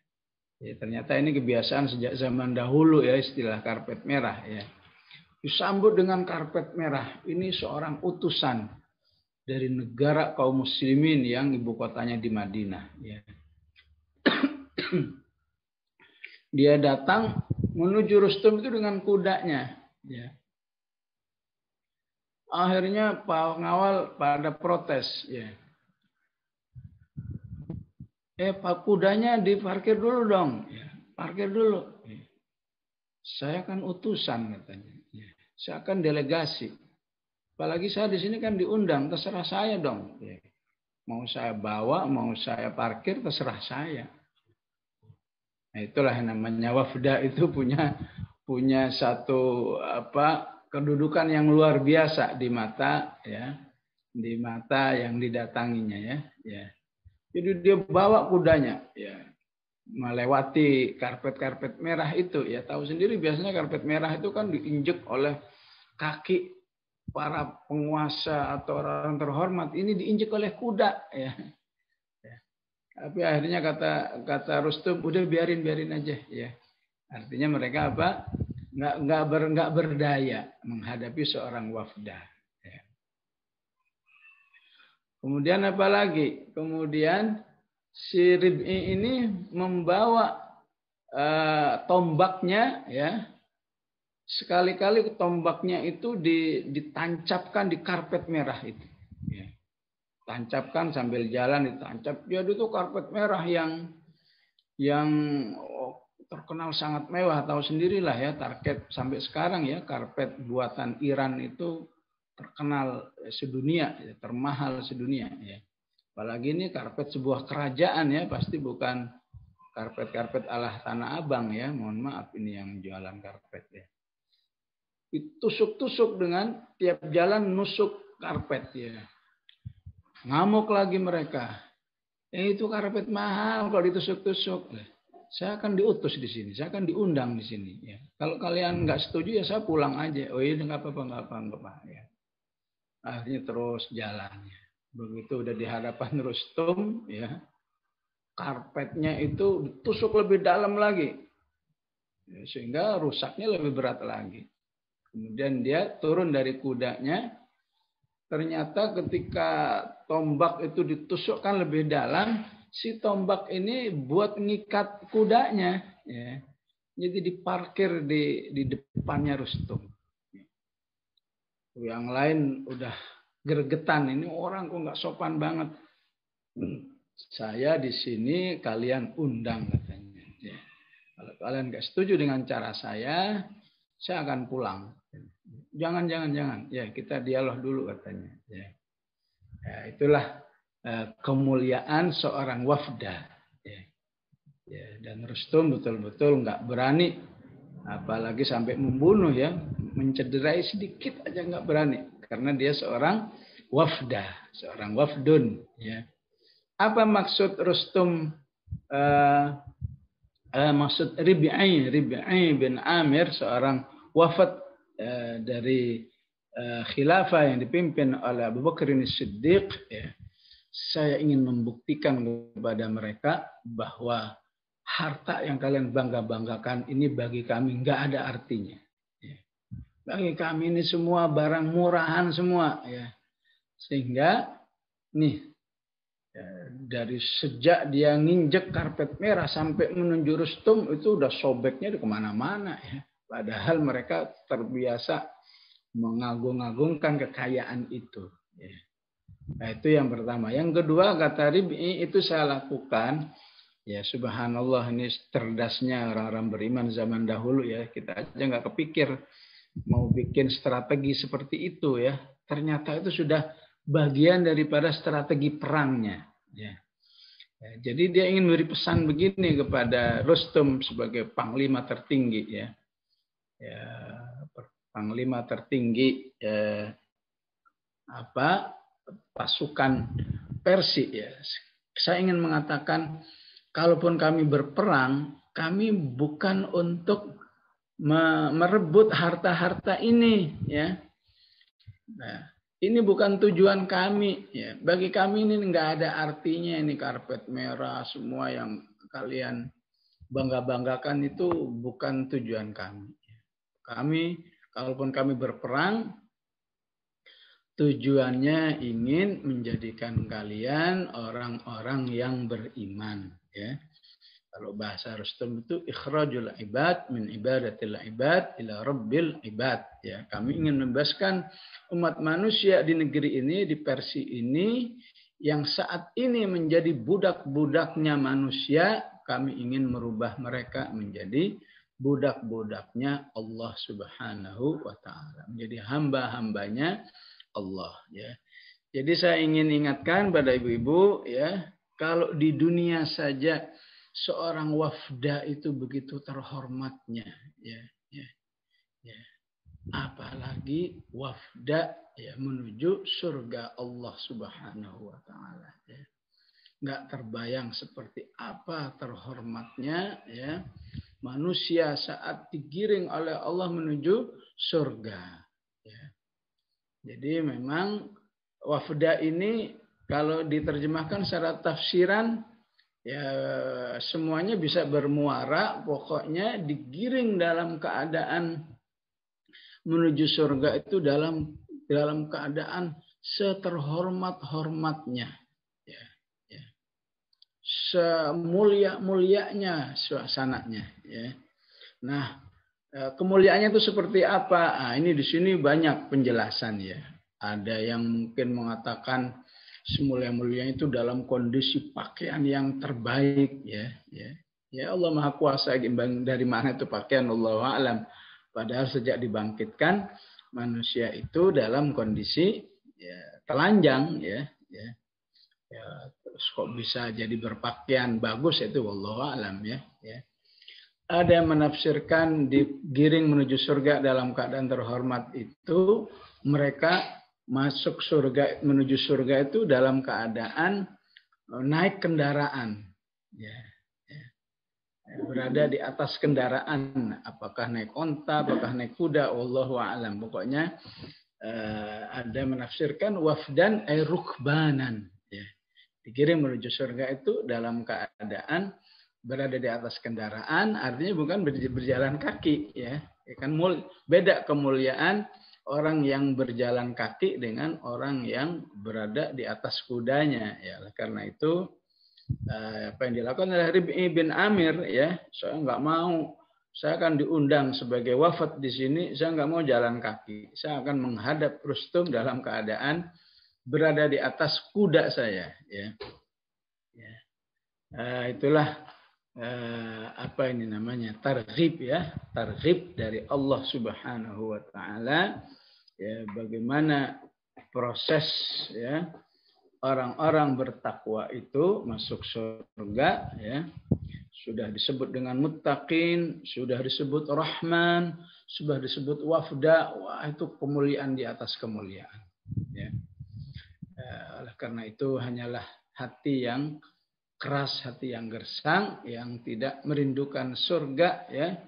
Ya, ternyata ini kebiasaan sejak zaman dahulu ya istilah karpet merah ya. Disambut dengan karpet merah. Ini seorang utusan dari negara kaum muslimin yang ibu kotanya di Madinah. Ya. Dia datang menuju Rustum itu dengan kudanya. Ya. Akhirnya pengawal pada protes. Ya. Pak kudanya diparkir dulu dong. Ya. Parkir dulu. Ya. Saya kan utusan katanya. Ya. Saya kan delegasi. Apalagi saya di sini kan diundang, terserah saya dong. Ya. Mau saya bawa, mau saya parkir, terserah saya. Nah, itulah yang namanya wafda itu punya satu kedudukan yang luar biasa di mata ya, di mata yang didatanginya ya. Ya. Jadi dia bawa kudanya ya, melewati karpet-karpet merah itu ya. Tahu sendiri biasanya karpet merah itu kan diinjek oleh kaki para penguasa atau orang terhormat, ini diinjek oleh kuda ya. Ya. Tapi akhirnya kata Rustum udah biarin aja ya. Artinya mereka apa? Nggak berdaya menghadapi seorang wafda. Ya. Kemudian apa lagi? Kemudian si Rib'i ini membawa tombaknya ya. Sekali-kali tombaknya itu ditancapkan di karpet merah itu. Ya. Tancapkan sambil jalan ditancap. Jadi itu karpet merah yang terkenal sangat mewah. Tahu sendirilah ya target sampai sekarang ya karpet buatan Iran itu terkenal sedunia, ya, termahal sedunia. Ya. Apalagi ini karpet sebuah kerajaan ya, pasti bukan karpet-karpet ala Tanah Abang ya. Mohon maaf ini yang jualan karpet ya. Ditusuk-tusuk dengan tiap jalan nusuk karpet ya. Ngamuk lagi mereka. Itu karpet mahal kalau ditusuk-tusuk. Saya akan diutus di sini, saya akan diundang di sini. Ya. Kalau kalian nggak setuju ya saya pulang aja. Oh iya nggak apa-apa. Ya. Akhirnya terus jalannya. Begitu udah di hadapan Rustum, ya karpetnya itu ditusuk lebih dalam lagi, ya, sehingga rusaknya lebih berat lagi. Kemudian dia turun dari kudanya. Ternyata ketika tombak itu ditusukkan lebih dalam, si tombak ini buat ngikat kudanya. Ya. Jadi diparkir di depannya Rustum. Yang lain udah gregetan. Ini orang kok nggak sopan banget. Saya di sini kalian undang katanya. Ya. Kalau kalian nggak setuju dengan cara saya, saya akan pulang. Jangan. Ya, kita dialog dulu katanya. Ya, itulah kemuliaan seorang wafda. Ya, dan Rustum betul-betul nggak berani, apalagi sampai membunuh ya, mencederai sedikit aja nggak berani, karena dia seorang wafda, seorang wafdun. Ya. Apa maksud Rustum? Maksud Rib'i bin Amir, seorang wafat dari khilafah yang dipimpin oleh Abu Bakar As-Siddiq. Ya. Saya ingin membuktikan kepada mereka bahwa harta yang kalian bangga-banggakan ini bagi kami nggak ada artinya. Ya. Bagi kami ini semua barang murahan semua. Ya. Sehingga nih, dari sejak dia nginjek karpet merah sampai menuju Rustum itu udah sobeknya di kemana-mana. Ya. Padahal mereka terbiasa mengagung-agungkan kekayaan itu. Ya. Nah, itu yang pertama. Yang kedua, kata Rib'i, itu saya lakukan. Ya subhanallah, ini cerdasnya orang-orang beriman zaman dahulu ya. Kita aja nggak kepikir mau bikin strategi seperti itu ya. Ternyata itu sudah bagian daripada strategi perangnya. Ya. Jadi dia ingin beri pesan begini kepada Rustum sebagai panglima tertinggi ya. Panglima tertinggi pasukan Persia ya. Saya ingin mengatakan, kalaupun kami berperang, kami bukan untuk merebut harta-harta ini ya. Nah, ini bukan tujuan kami ya. Bagi kami ini nggak ada artinya, ini karpet merah semua yang kalian bangga-banggakan itu bukan tujuan kami. Kami, kalaupun kami berperang, tujuannya ingin menjadikan kalian orang-orang yang beriman. Ya. Kalau bahasa Rustum itu ikhrajul ibad min ibadatil ibad ila rabbil ibad. Ya. Kami ingin membebaskan umat manusia di negeri ini, di Persia ini, yang saat ini menjadi budak-budaknya manusia. Kami ingin merubah mereka menjadi budak-budaknya Allah Subhanahu wa Ta'ala, menjadi hamba-hambanya Allah ya. Jadi saya ingin ingatkan pada ibu-ibu ya, kalau di dunia saja seorang wafda itu begitu terhormatnya ya. Apalagi wafda ya menuju surga Allah Subhanahu wa Ta'ala ya. Nggak terbayang seperti apa terhormatnya ya manusia saat digiring oleh Allah menuju surga ya. Jadi memang wafda ini kalau diterjemahkan secara tafsiran ya semuanya bisa bermuara, pokoknya digiring dalam keadaan menuju surga itu dalam keadaan seterhormat-hormatnya ya, ya. Semulia-mulianya suasananya ya. Nah, kemuliaannya itu seperti apa? Nah, ini di sini banyak penjelasan ya. Ada yang mungkin mengatakan semulia-mulianya itu dalam kondisi pakaian yang terbaik ya. Ya Allah Maha Kuasa, dari mana itu pakaian, Allahu a'lam. Padahal sejak dibangkitkan manusia itu dalam kondisi ya, telanjang ya. Terus kok bisa jadi berpakaian bagus itu Allahu a'lam ya. Ada yang menafsirkan digiring menuju surga dalam keadaan terhormat itu mereka masuk surga, menuju surga itu dalam keadaan naik kendaraan ya. Berada di atas kendaraan, apakah naik onta, apakah naik kuda, wallahu a'lam. Pokoknya ada menafsirkan wafdan ay rukbanan ya. Digiring menuju surga itu dalam keadaan berada di atas kendaraan, artinya bukan berjalan kaki ya. Kan beda kemuliaan orang yang berjalan kaki dengan orang yang berada di atas kudanya ya. Karena itu apa yang dilakukan oleh Rib'i bin Amir ya, saya nggak mau, saya akan diundang sebagai wafat di sini, saya nggak mau jalan kaki, saya akan menghadap Rustum dalam keadaan berada di atas kuda saya ya. Itulah apa ini namanya, targhib ya, targhib dari Allah Subhanahu wa taala, ya, bagaimana proses ya orang-orang bertakwa itu masuk surga, ya. Sudah disebut dengan muttaqin, sudah disebut rahman, sudah disebut wafda. Wah, itu kemuliaan di atas kemuliaan, ya. Oleh karena itu hanyalah hati yang keras, hati yang gersang, yang tidak merindukan surga, ya,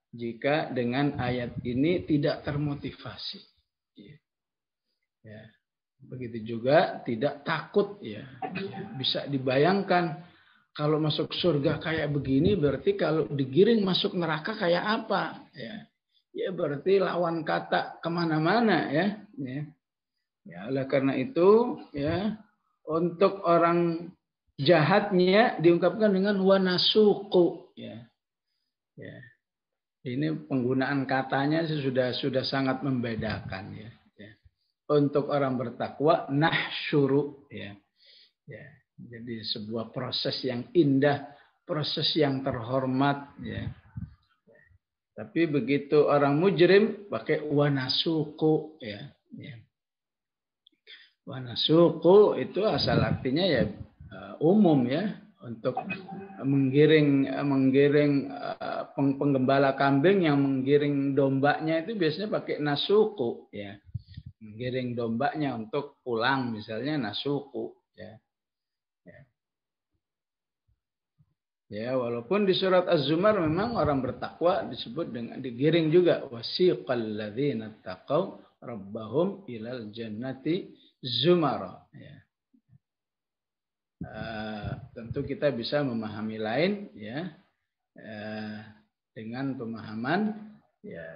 jika dengan ayat ini tidak termotivasi, ya. Begitu juga tidak takut, ya. Bisa dibayangkan kalau masuk surga kayak begini, berarti kalau digiring masuk neraka kayak apa, ya? Ya berarti lawan kata kemana-mana, ya. Ya, oleh karena itu, ya, untuk orang jahatnya diungkapkan dengan wanasuku, ya. Ya. Ini penggunaan katanya sudah sangat membedakan, ya. Ya. Untuk orang bertakwa nahsyuru, ya. Ya. Jadi sebuah proses yang indah, proses yang terhormat, ya. Tapi begitu orang mujrim pakai wanasuku, ya. Ya. Wanasuku itu asal artinya ya umum, ya, untuk menggiring penggembala kambing yang menggiring dombanya itu biasanya pakai nasuku, ya. Menggiring dombanya untuk pulang misalnya nasuku, ya. Ya, walaupun di surat Az-Zumar memang orang bertakwa disebut dengan digiring juga, wasiqal ladzina taqaw rabbahum ilal jannati zumara, ya. Tentu kita bisa memahami lain, ya, dengan pemahaman, ya,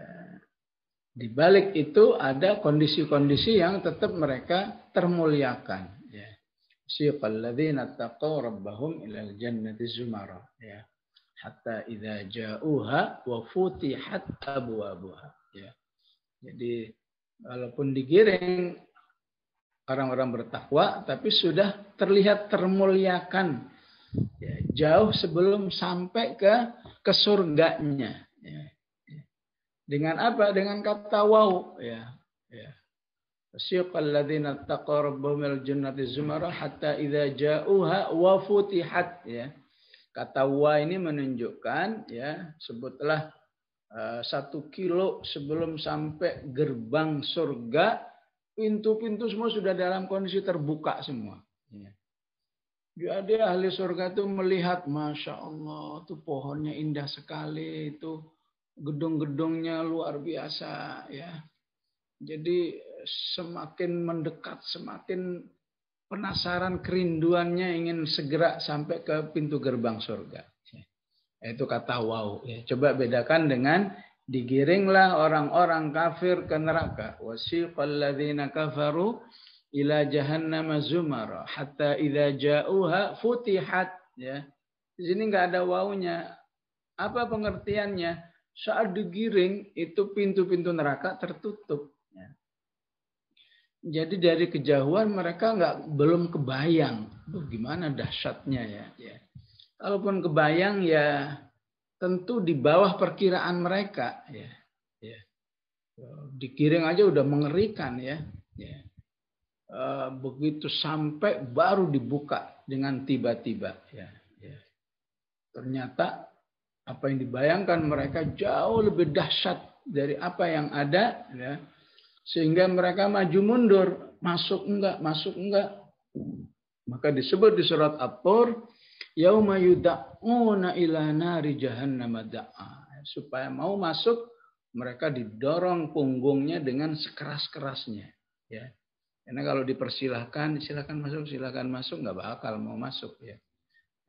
di balik itu ada kondisi-kondisi yang tetap mereka termuliakan, ya. Siqal ladzina taqaw rabbahum ilal jannati zumara, ya. Hatta idza ja'uha wa futihat abwabuha, ya. Jadi walaupun digiring orang-orang bertakwa tapi sudah terlihat termuliakan, ya, jauh sebelum sampai ke surganya, ya. Dengan apa? Dengan kata waw, ya. Ya. Siqal ladzina taqaw rabbahum ilal jannati zumara hatta idza ja'uha wa futihat, ya. Kata wa ini menunjukkan, ya, sebutlah 1 kilo sebelum sampai gerbang surga, pintu-pintu semua sudah dalam kondisi terbuka semua, ya. Jadi ahli surga itu melihat, masya Allah, itu pohonnya indah sekali, itu gedung-gedungnya luar biasa, ya. Jadi semakin mendekat, semakin penasaran, kerinduannya ingin segera sampai ke pintu gerbang surga. Itu kata wow. Ya, coba bedakan dengan digiringlah orang-orang kafir ke neraka. Wasiqal ladzina kafaru ila jahannam zumara hatta idza ja'uha futihat, ya. Di sini enggak ada wawunya. Apa pengertiannya? Saat digiring itu pintu-pintu neraka tertutup. Jadi dari kejauhan mereka belum kebayang, gimana dahsyatnya, ya. Kalaupun kebayang, ya tentu di bawah perkiraan mereka, ya. Ya. Digiring aja udah mengerikan, ya. Ya. Begitu sampai baru dibuka dengan tiba-tiba, ya. Ya. Ternyata apa yang dibayangkan mereka jauh lebih dahsyat dari apa yang ada, ya. Sehingga mereka maju mundur, masuk enggak. Maka disebut di surat At-Tur, yauma yud'una ila nari jahannam da'a. Supaya mau masuk, mereka didorong punggungnya dengan sekeras-kerasnya, ya. Karena kalau dipersilahkan, silakan masuk, enggak bakal mau masuk, ya.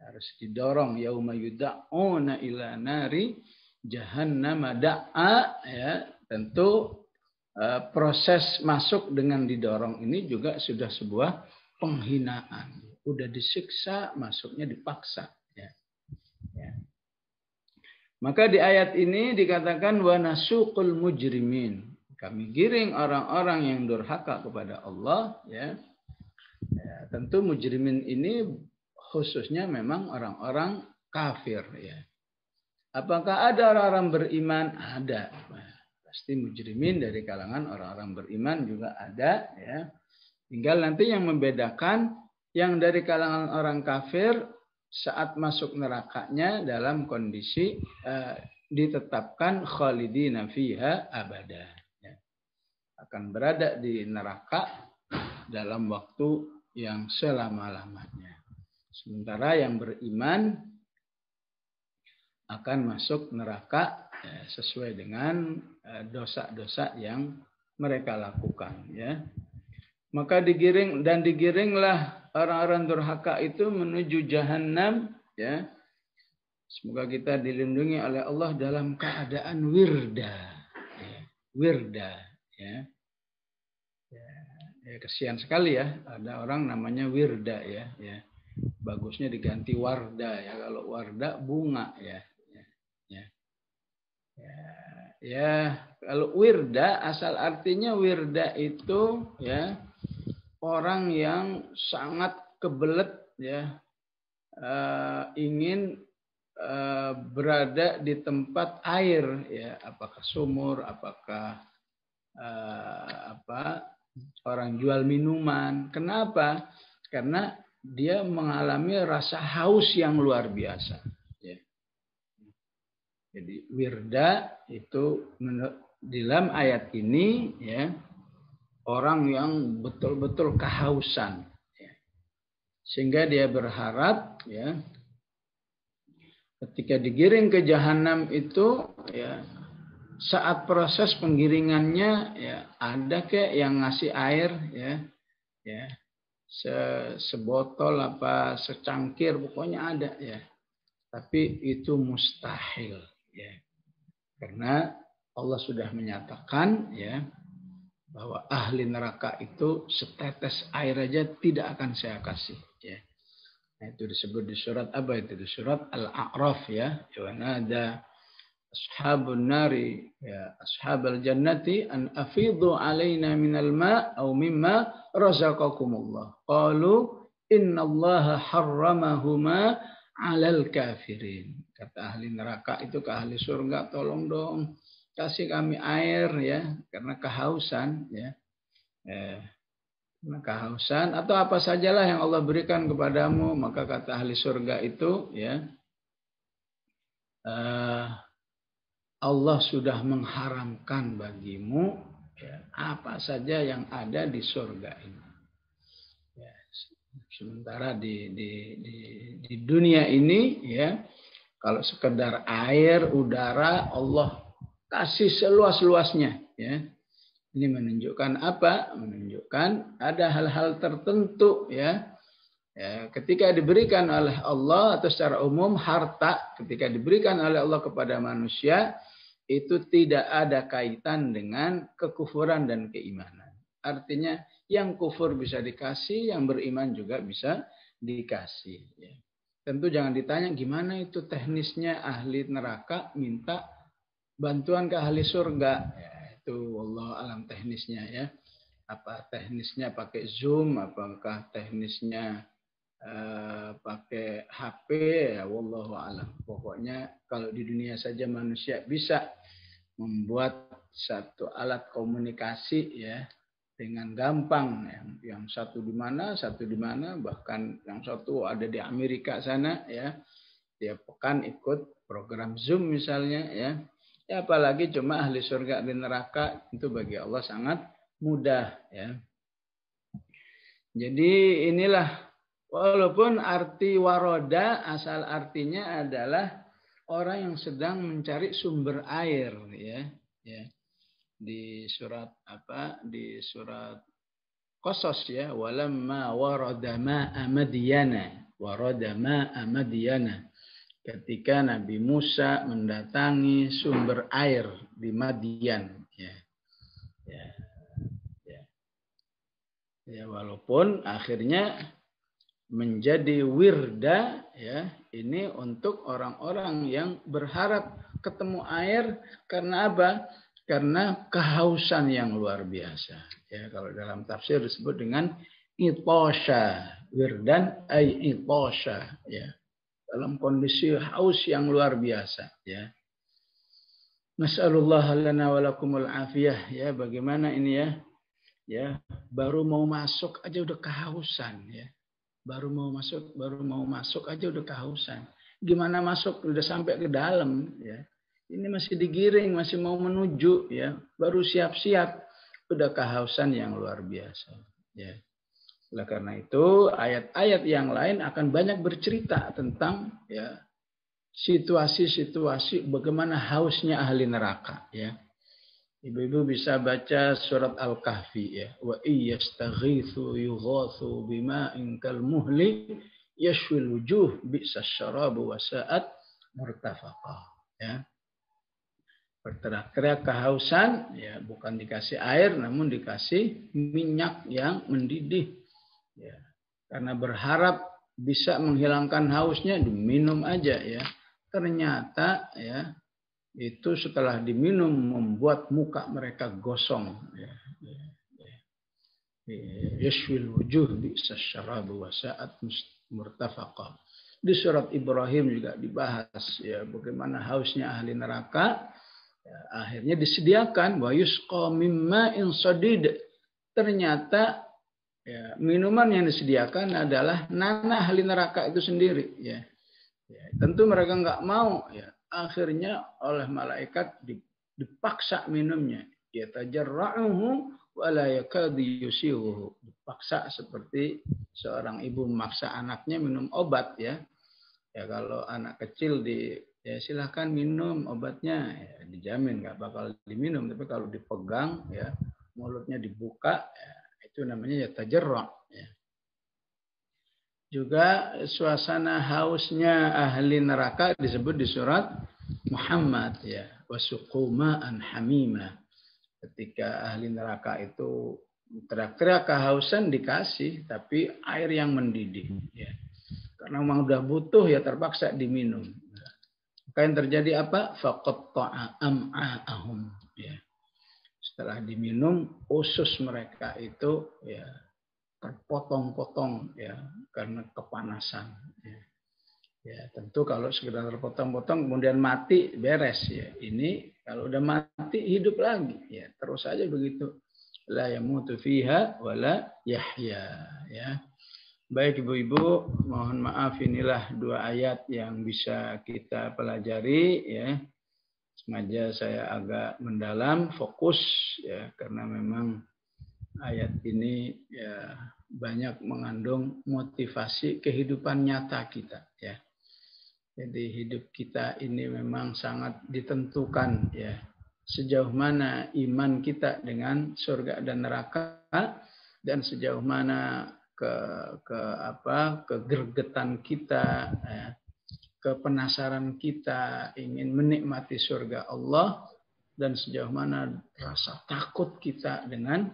Harus didorong, yauma yud'una ila nari jahannam da'a, ya. Tentu proses masuk dengan didorong ini juga sudah sebuah penghinaan. Udah disiksa, masuknya dipaksa, ya. Ya. Maka di ayat ini dikatakan wa nasuqul mujrimin. Kami giring orang-orang yang durhaka kepada Allah, ya. Ya, tentu mujrimin ini khususnya memang orang-orang kafir ya. Apakah ada orang-orang beriman? Ada. Pasti mujrimin dari kalangan orang-orang beriman juga ada ya. Tinggal nanti yang membedakan yang dari kalangan orang kafir saat masuk nerakanya dalam kondisi ditetapkan khalidina fiha abada. Ya. Akan berada di neraka dalam waktu yang selama-lamanya. Sementara yang beriman akan masuk neraka sesuai dengan dosa-dosa yang mereka lakukan. Ya. Maka digiringlah orang-orang durhaka itu menuju jahanam. Ya. Semoga kita dilindungi oleh Allah dalam keadaan wirda. Ya. Wirda. Ya. Ya, kesian sekali ya. Ada orang namanya wirda ya. Ya. Bagusnya diganti warda ya. Kalau warda bunga ya. Ya, kalau wirda asal artinya wirda itu ya orang yang sangat kebelet ya ingin berada di tempat air ya, apakah sumur, apakah orang jual minuman. Kenapa? Karena dia mengalami rasa haus yang luar biasa. Jadi wirda itu di dalam ayat ini ya orang yang betul-betul kehausan ya. Sehingga dia berharap ya ketika digiring ke jahanam itu ya saat proses penggiringannya ya ada kayak yang ngasih air ya sebotol apa secangkir pokoknya ada ya. Tapi itu mustahil ya. Karena Allah sudah menyatakan ya bahwa ahli neraka itu setetes air aja tidak akan saya kasih ya. Nah, itu disebut di surat apa itu? Di surat Al-A'raf ya. Ada ashabun nari ya ashabal jannati an afidhu alaina minal ma' aw mimma razaqakumullah. Qalu innallaha harramahuma 'alal kafirin. Kata ahli neraka itu ke ahli surga, tolong dong kasih kami air ya karena kehausan ya. Karena kehausan atau apa sajalah yang Allah berikan kepadamu, maka kata ahli surga itu ya Allah sudah mengharamkan bagimu ya, apa saja yang ada di surga ini. Ya, sementara di dunia ini ya kalau sekedar air, udara Allah kasih seluas-luasnya ya. Ini menunjukkan apa? Menunjukkan ada hal-hal tertentu ya. Ya, ketika diberikan oleh Allah atau secara umum harta ketika diberikan oleh Allah kepada manusia itu tidak ada kaitan dengan kekufuran dan keimanan. Artinya yang kufur bisa dikasih, yang beriman juga bisa dikasih. Ya. Tentu jangan ditanya gimana itu teknisnya ahli neraka minta bantuan ke ahli surga. Ya, itu wallahu alam teknisnya ya. Apa teknisnya pakai Zoom, apakah teknisnya pakai HP ya wallahu alam. Pokoknya kalau di dunia saja manusia bisa membuat satu alat komunikasi ya dengan gampang yang satu di mana bahkan yang satu ada di Amerika sana ya tiap pekan ikut program Zoom misalnya ya apalagi cuma ahli surga dan neraka itu bagi Allah sangat mudah ya. Jadi inilah walaupun arti waroda asal artinya adalah orang yang sedang mencari sumber air ya. Di surat apa? Di surat Qasas ya, walamma warada ma'a Madyana. Ketika Nabi Musa mendatangi sumber air di Madian ya. Ya walaupun akhirnya menjadi wirda ya ini untuk orang-orang yang berharap ketemu air karena apa? Karena kehausan yang luar biasa. Ya kalau dalam tafsir disebut dengan itosha, wirdan ay itosha ya. dalam kondisi haus yang luar biasa, ya. Nas'alullah lana wa lakumul afiyah, ya. Bagaimana ini ya? Ya, baru mau masuk aja udah kehausan, ya. Baru mau masuk aja udah kehausan. Gimana masuk udah sampai ke dalam, ya. Ini masih digiring, masih mau menuju, ya. Baru siap-siap udah kehausan yang luar biasa, ya. Oleh karena itu, ayat-ayat yang lain akan banyak bercerita tentang, ya, situasi-situasi bagaimana hausnya ahli neraka, ya. Ibu-ibu bisa baca surat Al-Kahfi, ya. Wa iyastaghitsu yughatsu bima'in kalmuhli yashwil wujuh bi'sas syarabu wa sa'at murtafaqah, ya. Berteriak-teriak kehausan, ya, bukan dikasih air namun dikasih minyak yang mendidih, ya. Karena berharap bisa menghilangkan hausnya, diminum aja, ya. Ternyata, ya, itu setelah diminum membuat muka mereka gosong, ya. Yashwil wujuh bi'sas syarabu wa sa'at murtafaqah. Di surat Ibrahim juga dibahas, ya, bagaimana hausnya ahli neraka. Ya, akhirnya disediakan wa yusqa mimma'in sadid. Ternyata, ya, minuman yang disediakan adalah nanah ahli neraka itu sendiri, ya. Ya, tentu mereka nggak mau, ya. Akhirnya oleh malaikat dipaksa minumnya. Yatajarra'uhu wa la yakadu yusighuhu. Dipaksa seperti seorang ibu memaksa anaknya minum obat, ya. Ya, kalau anak kecil ya silahkan minum obatnya, ya, dijamin nggak bakal diminum. Tapi kalau dipegang, ya, mulutnya dibuka, ya, itu namanya ya tajarra', ya. Juga suasana hausnya ahli neraka disebut di surat Muhammad, ya, wasuqu ma'an hamima. Ketika ahli neraka itu teriak-teriak kehausan dikasih tapi air yang mendidih, ya. Karena memang udah butuh, ya, terpaksa diminum. Maka yang terjadi apa? Faqatta'a am'a'ahum, ya. Setelah diminum, usus mereka itu, ya, terpotong-potong, ya, karena kepanasan, ya. Ya, tentu kalau sekedar terpotong-potong kemudian mati beres, ya. Ini kalau udah mati hidup lagi, ya, terus saja begitu. La yamutu fiha wala yahya, ya. Baik ibu-ibu, mohon maaf, inilah 2 ayat yang bisa kita pelajari, ya. Sengaja saya agak mendalam, fokus, ya, karena memang ayat ini, ya, banyak mengandung motivasi kehidupan nyata kita, ya. Jadi hidup kita ini memang sangat ditentukan, ya, sejauh mana iman kita dengan surga dan neraka dan sejauh mana kegergetan kita, ya, kepenasaran kita ingin menikmati surga Allah dan sejauh mana rasa takut kita dengan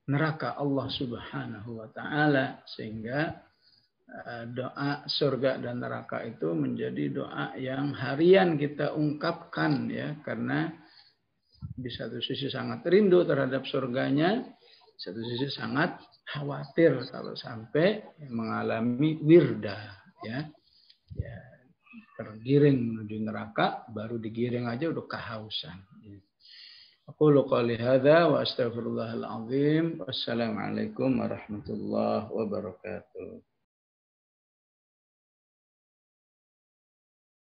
neraka Allah Subhanahu wa taala, sehingga doa surga dan neraka itu menjadi doa yang harian kita ungkapkan, ya, karena di satu sisi sangat rindu terhadap surganya, di satu sisi sangat khawatir kalau sampai mengalami wirda, ya, ya, tergiring menuju neraka, baru digiring aja udah kehausan. Aqulu qouli hadza wa astaghfirullahal azim. Wassalamualaikum warahmatullahi wabarakatuh.